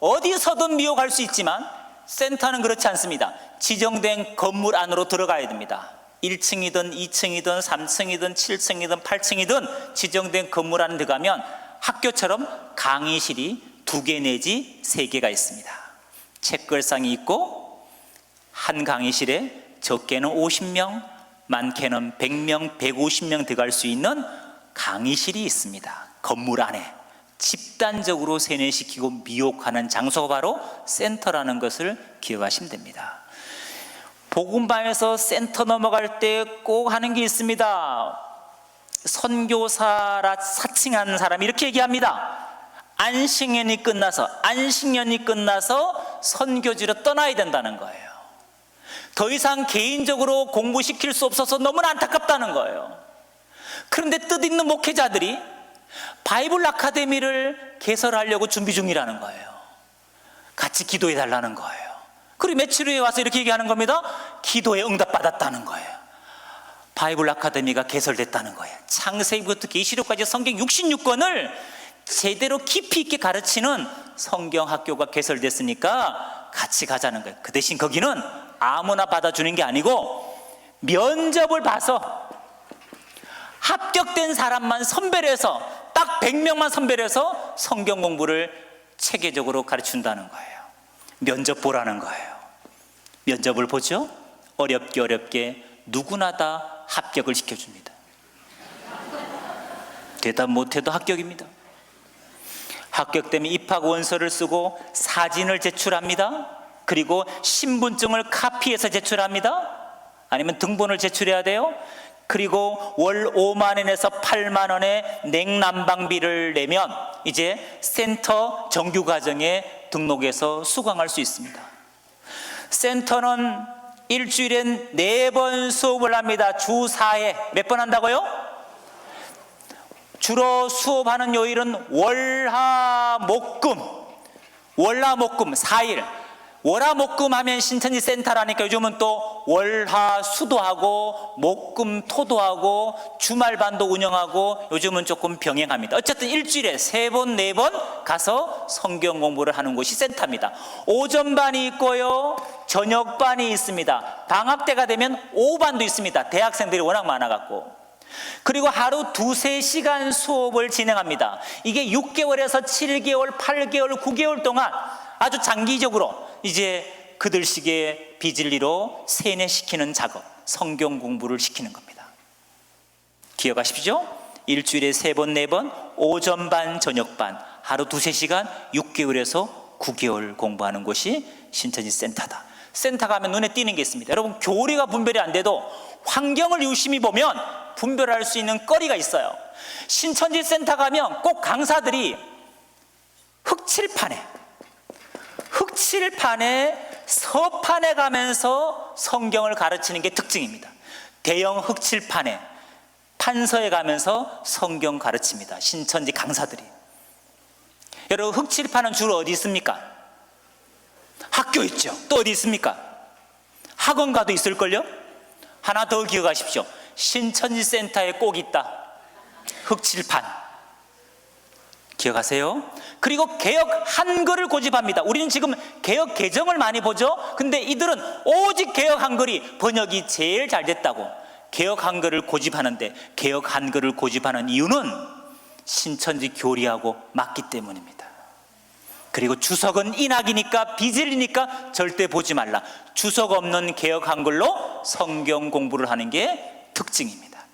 A: 어디서든 미혹할 수 있지만 센터는 그렇지 않습니다. 지정된 건물 안으로 들어가야 됩니다. 1층이든 2층이든 3층이든 7층이든 8층이든 지정된 건물 안에 들어가면 학교처럼 강의실이 2개 내지 3개가 있습니다. 책걸상이 있고 한 강의실에 적게는 50명, 많게는 100명, 150명 들어갈 수 있는 강의실이 있습니다. 건물 안에 집단적으로 세뇌시키고 미혹하는 장소가 바로 센터라는 것을 기억하시면 됩니다. 복음방에서 센터 넘어갈 때 꼭 하는 게 있습니다. 선교사라 사칭하는 사람이 이렇게 얘기합니다. 안식년이 끝나서 선교지로 떠나야 된다는 거예요. 더 이상 개인적으로 공부시킬 수 없어서 너무나 안타깝다는 거예요. 그런데 뜻있는 목회자들이 바이블 아카데미를 개설하려고 준비 중이라는 거예요. 같이 기도해 달라는 거예요. 그리고 며칠 후에 와서 이렇게 얘기하는 겁니다. 기도에 응답받았다는 거예요. 바이블 아카데미가 개설됐다는 거예요. 창세기부터 계시록까지 성경 66권을 제대로 깊이 있게 가르치는 성경학교가 개설됐으니까 같이 가자는 거예요. 그 대신 거기는 아무나 받아주는 게 아니고 면접을 봐서 합격된 사람만 선별해서 딱 100명만 선별해서 성경 공부를 체계적으로 가르친다는 거예요. 면접 보라는 거예요. 면접을 보죠. 어렵게 누구나 다 합격을 시켜줍니다. 대답 못해도 합격입니다. 합격되면 입학 원서를 쓰고 사진을 제출합니다. 그리고 신분증을 카피해서 제출합니다. 아니면 등본을 제출해야 돼요. 그리고 월 5만 원에서 8만 원의 냉난방비를 내면 이제 센터 정규과정에 등록해서 수강할 수 있습니다. 센터는 일주일에 4번 수업을 합니다. 주 4회. 몇 번 한다고요? 주로 수업하는 요일은 월화목금 4일. 월화목금 하면 신천지 센터라니까 요즘은 또 월화수도 하고 목금토도 하고 주말반도 운영하고 요즘은 조금 병행합니다. 어쨌든 일주일에 3번 4번 가서 성경 공부를 하는 곳이 센터입니다. 오전반이 있고요, 저녁반이 있습니다. 방학 때가 되면 오후반도 있습니다. 대학생들이 워낙 많아갖고. 그리고 하루 2-3시간 수업을 진행합니다. 이게 6개월에서 7개월, 8개월, 9개월 동안 아주 장기적으로 이제 그들식의 비진리로 세뇌시키는 작업, 성경 공부를 시키는 겁니다. 기억하십시오. 일주일에 3번 4번 오전반 저녁반 하루 2-3시간 6개월에서 9개월 공부하는 곳이 신천지 센터다. 센터 가면 눈에 띄는 게 있습니다. 여러분, 교리가 분별이 안 돼도 환경을 유심히 보면 분별할 수 있는 거리가 있어요. 신천지 센터 가면 꼭 강사들이 흑칠판에 서판에 가면서 성경을 가르치는 게 특징입니다. 대형 흑칠판에 판서에 가면서 성경 가르칩니다. 신천지 강사들이. 여러분, 흑칠판은 주로 어디 있습니까? 학교 있죠. 또 어디 있습니까? 학원가도 있을걸요? 하나 더 기억하십시오. 신천지 센터에 꼭 있다. 흑칠판. 기억하세요? 그리고 개역 한글을 고집합니다. 우리는 지금 개역 개정을 많이 보죠. 근데 이들은 오직 개역 한글이 번역이 제일 잘 됐다고 개역 한글을 고집하는데, 개역 한글을 고집하는 이유는 신천지 교리하고 맞기 때문입니다. 그리고 주석은 인학이니까 비질이니까 절대 보지 말라. 주석 없는 개역 한글로 성경 공부를 하는 게 특징입니다.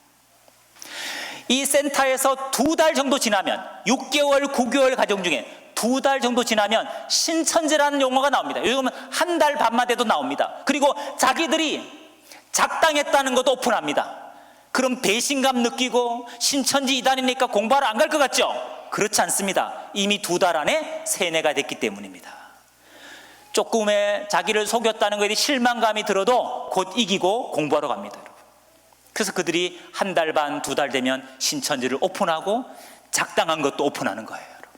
A: 이 센터에서 2달 정도 지나면, 6개월, 9개월 과정 중에 2달 정도 지나면 신천지라는 용어가 나옵니다. 요즘은 1달 반만 돼도 나옵니다. 그리고 자기들이 작당했다는 것도 오픈합니다. 그럼 배신감 느끼고 신천지 이단이니까 공부하러 안 갈 것 같죠? 그렇지 않습니다. 이미 2달 안에 세뇌가 됐기 때문입니다. 조금의 자기를 속였다는 것에 실망감이 들어도 곧 이기고 공부하러 갑니다, 여러분. 그래서 그들이 1달 반, 2달 되면 신천지를 오픈하고 작당한 것도 오픈하는 거예요, 여러분.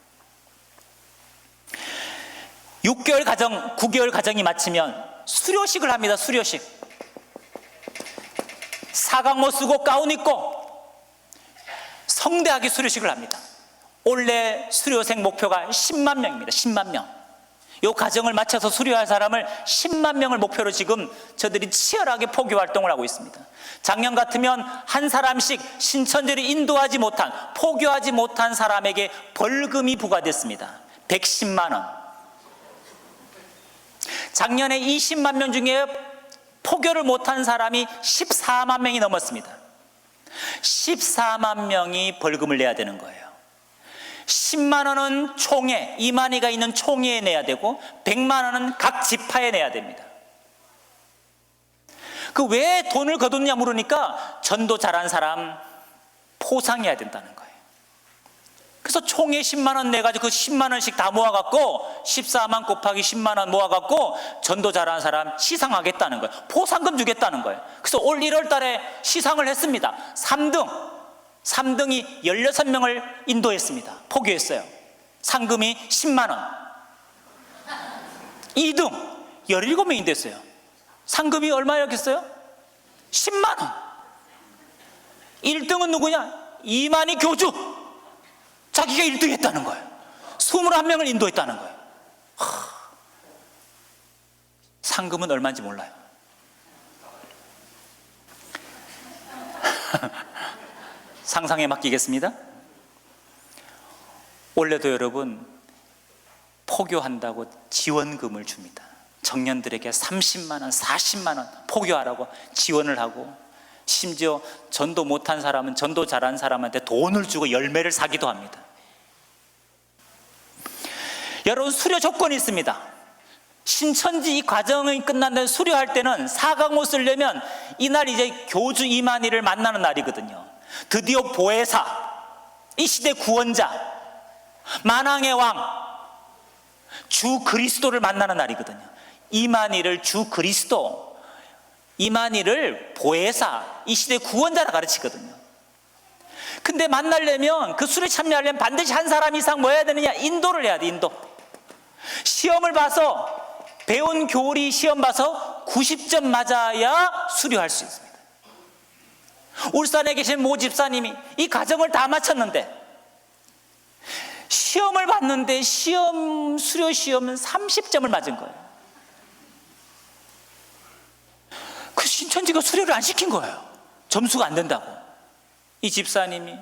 A: 6개월 과정, 9개월 과정이 마치면 수료식을 합니다. 수료식. 사각모 쓰고 가운 입고 성대하게 수료식을 합니다. 올해 수료생 목표가 10만 명입니다. 10만 명. 이 과정을 마쳐서 수료할 사람을 10만 명을 목표로 지금 저들이 치열하게 포교 활동을 하고 있습니다. 작년 같으면 한 사람씩 신천지를 인도하지 못한, 포교하지 못한 사람에게 벌금이 부과됐습니다. 110만 원. 작년에 20만 명 중에 포교를 못한 사람이 14만 명이 넘었습니다. 14만 명이 벌금을 내야 되는 거예요. 10만 원은 총회, 이만희가 있는 총회에 내야 되고 100만 원은 각 지파에 내야 됩니다. 그 왜 돈을 거뒀냐 물으니까 전도 잘한 사람 포상해야 된다는 거예요. 그래서 총회 10만 원 내가지고 그 10만 원씩 다 모아갖고 14만 곱하기 10만 원 모아갖고 전도 잘하는 사람 시상하겠다는 거예요. 포상금 주겠다는 거예요. 그래서 올 1월 달에 시상을 했습니다. 3등이 16명을 인도했습니다. 포교했어요. 상금이 10만 원. 2등 17명이 인도했어요. 상금이 얼마였겠어요? 10만 원. 1등은 누구냐? 이만희 교주. 자기가 1등 했다는 거예요. 21명을 인도했다는 거예요. 상금은 얼마인지 몰라요. 상상에 맡기겠습니다. 올해도 여러분 포교한다고 지원금을 줍니다. 청년들에게 30만 원, 40만 원 포교하라고 지원을 하고, 심지어 전도 못한 사람은 전도 잘한 사람한테 돈을 주고 열매를 사기도 합니다. 여러분, 수료 조건이 있습니다. 신천지 이 과정이 끝난 다음에 수료할 때는 사각모 쓰려면 이날 이제 교주 이만희를 만나는 날이거든요. 드디어 보혜사, 이 시대 구원자, 만왕의 왕 주 그리스도를 만나는 날이거든요. 이만희를 주 그리스도, 이만희를 보혜사, 이 시대 구원자라 가르치거든요. 근데 만나려면, 그 수료에 참여하려면 반드시 한 사람 이상 뭐 해야 되느냐? 인도를 해야 돼. 인도. 시험을 봐서, 배운 교리 시험 봐서 90점 맞아야 수료할 수 있습니다. 울산에 계신 모 집사님이 이 과정을 다 마쳤는데 시험을 봤는데 수료 시험은 30점을 맞은 거예요. 그 신천지가 수료를 안 시킨 거예요. 점수가 안 된다고. 이 집사님이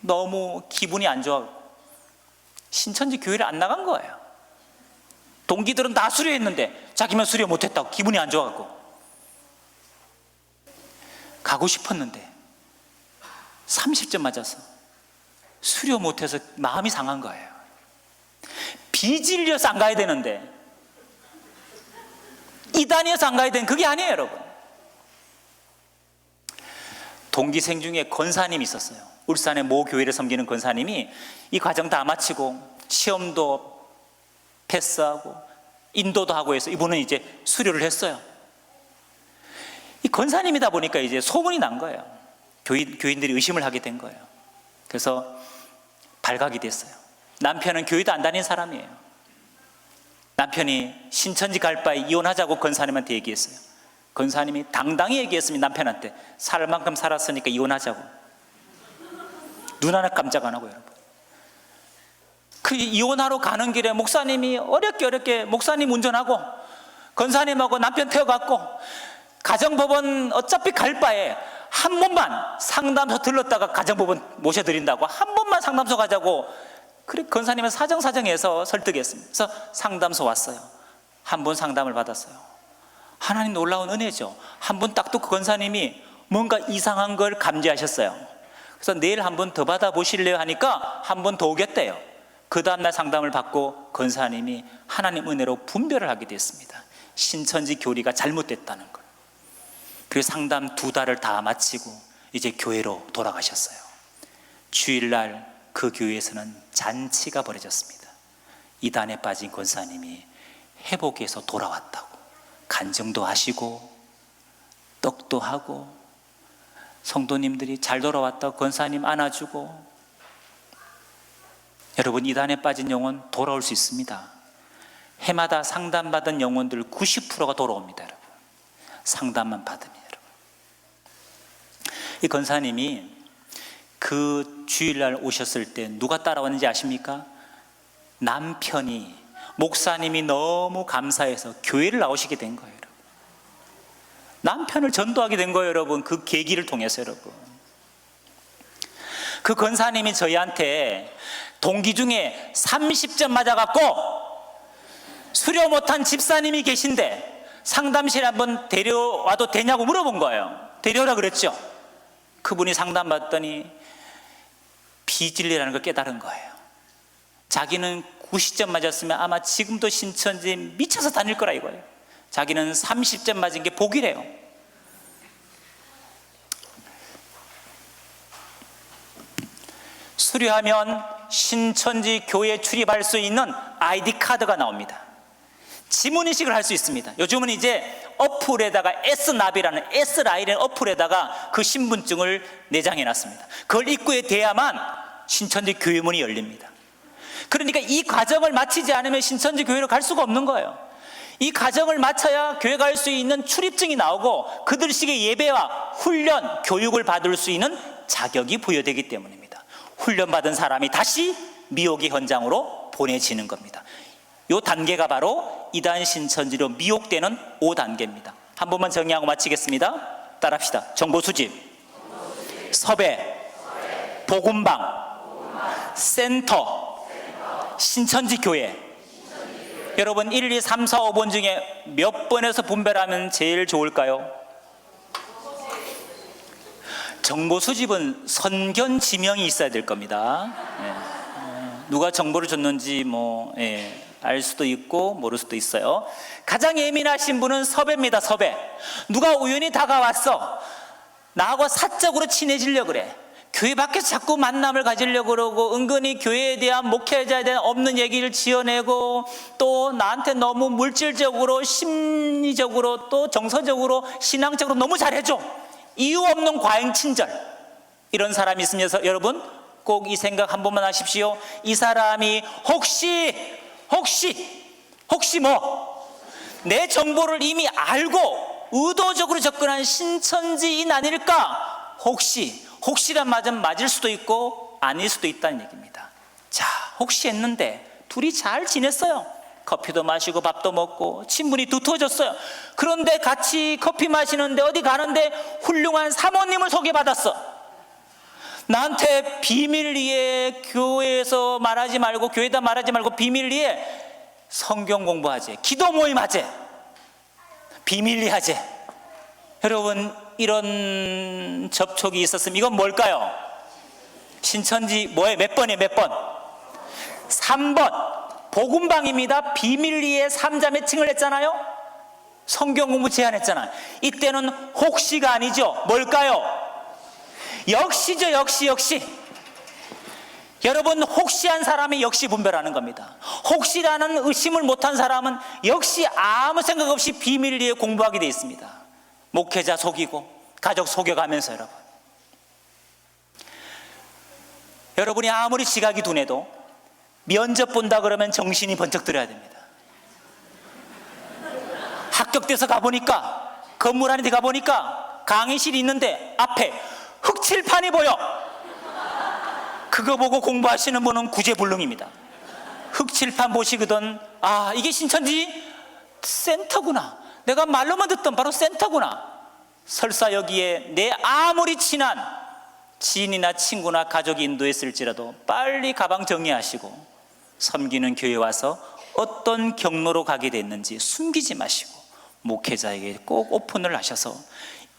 A: 너무 기분이 안 좋아 신천지 교회를 안 나간 거예요. 동기들은 다 수료했는데 자기만 수료 못했다고 기분이 안 좋아갖고 가고 싶었는데 30점 맞아서 수료 못해서 마음이 상한 거예요. 비질려서 안 가야 되는데, 이단이어서 안 가야 되는, 그게 아니에요, 여러분. 동기생 중에 권사님이 있었어요. 울산의 모 교회를 섬기는 권사님이 이 과정 다 마치고 시험도 패스하고 인도도 하고 해서 이분은 이제 수료를 했어요. 이 권사님이다 보니까 이제 소문이 난 거예요. 교인들이 의심을 하게 된 거예요. 그래서 발각이 됐어요. 남편은 교회도 안 다닌 사람이에요. 남편이 신천지 갈 바에 이혼하자고 권사님한테 얘기했어요. 권사님이 당당히 얘기했습니다. 남편한테 살 만큼 살았으니까 이혼하자고. 눈 하나 깜짝 안 하고, 여러분. 그 이혼하러 가는 길에 목사님이 어렵게 목사님 운전하고 권사님하고 남편 태워갖고 가정법원 어차피 갈 바에 한 번만 상담소 들렀다가 가정법원 모셔드린다고, 한 번만 상담소 가자고. 그래 권사님은 사정사정해서 설득했습니다. 그래서 상담소 왔어요. 한 번 상담을 받았어요. 하나님 놀라운 은혜죠. 한 번 딱 듣고 권사님이 뭔가 이상한 걸 감지하셨어요. 그래서 내일 한 번 더 받아보실래요 하니까 한 번 더 오겠대요. 그 다음날 상담을 받고 권사님이 하나님 은혜로 분별을 하게 됐습니다. 신천지 교리가 잘못됐다는 걸. 그리고 상담 2달을 다 마치고 이제 교회로 돌아가셨어요. 주일날 그 교회에서는 잔치가 벌어졌습니다. 이단에 빠진 권사님이 회복해서 돌아왔다고 간증도 하시고 떡도 하고 성도님들이 잘 돌아왔다고 권사님 안아주고. 여러분, 이단에 빠진 영혼 돌아올 수 있습니다. 해마다 상담받은 영혼들 90%가 돌아옵니다. 여러분, 상담만 받으면. 여러분, 이 권사님이 그 주일날 오셨을 때 누가 따라왔는지 아십니까? 남편이, 목사님이 너무 감사해서 교회를 나오시게 된 거예요. 여러분, 남편을 전도하게 된 거예요. 여러분, 그 계기를 통해서. 여러분, 그 권사님이 저희한테 동기 중에 30점 맞아갖고 수료 못한 집사님이 계신데 상담실에 한번 데려와도 되냐고 물어본 거예요. 데려오라 그랬죠. 그분이 상담받더니 비진리라는 걸 깨달은 거예요. 자기는 90점 맞았으면 아마 지금도 신천지 미쳐서 다닐 거라 이거예요. 자기는 30점 맞은 게 복이래요. 수료하면 신천지 교회에 출입할 수 있는 아이디 카드가 나옵니다. 지문인식을 할 수 있습니다. 요즘은 이제 어플에다가 S나비라는 S라인의 어플에다가 그 신분증을 내장해 놨습니다. 그걸 입구에 대야만 신천지 교회문이 열립니다. 그러니까 이 과정을 마치지 않으면 신천지 교회로 갈 수가 없는 거예요. 이 과정을 마쳐야 교회 갈 수 있는 출입증이 나오고 그들식의 예배와 훈련, 교육을 받을 수 있는 자격이 부여되기 때문입니다. 훈련받은 사람이 다시 미혹의 현장으로 보내지는 겁니다. 이 단계가 바로 이단 신천지로 미혹되는 5단계입니다. 한 번만 정리하고 마치겠습니다. 따라합시다. 정보 수집, 섭외, 복음방, 센터, 신천지 교회. 여러분, 1, 2, 3, 4, 5번 중에 몇 번에서 분별하면 제일 좋을까요? 정보 수집은 선견 지명이 있어야 될 겁니다. 누가 정보를 줬는지 알 수도 있고 모를 수도 있어요. 가장 예민하신 분은 섭외입니다. 섭외. 누가 우연히 다가왔어. 나하고 사적으로 친해지려고 그래. 교회 밖에서 자꾸 만남을 가지려고 그러고 은근히 교회에 대한, 목회자에 대한 없는 얘기를 지어내고 또 나한테 너무 물질적으로, 심리적으로, 또 정서적으로, 신앙적으로 너무 잘해줘. 이유 없는 과잉 친절. 이런 사람이 있으면 여러분 꼭 이 생각 한 번만 하십시오. 이 사람이 혹시 내 정보를 이미 알고 의도적으로 접근한 신천지인 아닐까? 혹시란 말은 맞을 수도 있고 아닐 수도 있다는 얘기입니다. 자, 혹시 했는데 둘이 잘 지냈어요. 커피도 마시고 밥도 먹고 친분이 두터워졌어요. 그런데 같이 커피 마시는데 어디 가는데 훌륭한 사모님을 소개받았어. 나한테 비밀리에 교회에서 말하지 말고, 교회에다 말하지 말고 비밀리에 성경 공부하재, 기도 모임 하재, 비밀리 하재. 여러분, 이런 접촉이 있었으면 이건 뭘까요? 신천지 뭐에 몇 번이에요? 몇 번? 3번 복음방입니다. 비밀리에 3자 매칭을 했잖아요. 성경 공부 제안했잖아요. 이때는 혹시가 아니죠. 뭘까요? 역시죠. 역시. 여러분, 혹시한 사람이 역시 분별하는 겁니다. 혹시라는 의심을 못한 사람은 역시 아무 생각 없이 비밀리에 공부하게 되어 있습니다. 목회자 속이고 가족 속여가면서. 여러분이 아무리 지각이 둔해도 면접 본다 그러면 정신이 번쩍 들어야 됩니다. 합격돼서 가보니까, 건물 안에 가보니까 강의실이 있는데 앞에 흑칠판이 보여. 그거 보고 공부하시는 분은 구제불능입니다. 흑칠판 보시거든, 아, 이게 신천지 센터구나, 내가 말로만 듣던 바로 센터구나. 설사 여기에 내 아무리 친한 지인이나 친구나 가족이 인도했을지라도 빨리 가방 정리하시고 섬기는 교회에 와서 어떤 경로로 가게 됐는지 숨기지 마시고 목회자에게 꼭 오픈을 하셔서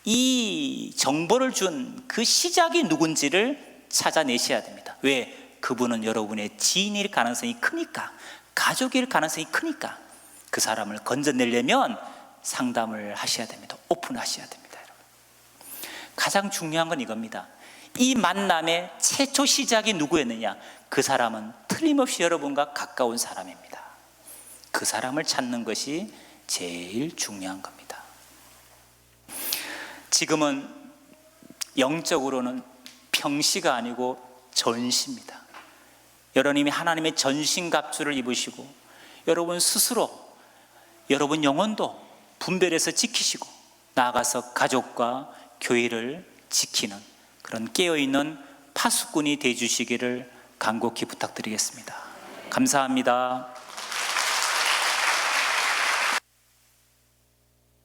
A: 이 정보를 준 그 시작이 누군지를 찾아내셔야 됩니다. 왜? 그분은 여러분의 지인일 가능성이 크니까, 가족일 가능성이 크니까 그 사람을 건져내려면 상담을 하셔야 됩니다. 오픈하셔야 됩니다. 여러분. 가장 중요한 건 이겁니다. 이 만남의 최초 시작이 누구였느냐? 그 사람은 틀림없이 여러분과 가까운 사람입니다. 그 사람을 찾는 것이 제일 중요한 겁니다. 지금은 영적으로는 평시가 아니고 전시입니다. 여러분이 하나님의 전신갑주를 입으시고 여러분 스스로 여러분 영혼도 분별해서 지키시고 나아가서 가족과 교회를 지키는 그런 깨어있는 파수꾼이 되어주시기를 간곡히 부탁드리겠습니다. 감사합니다.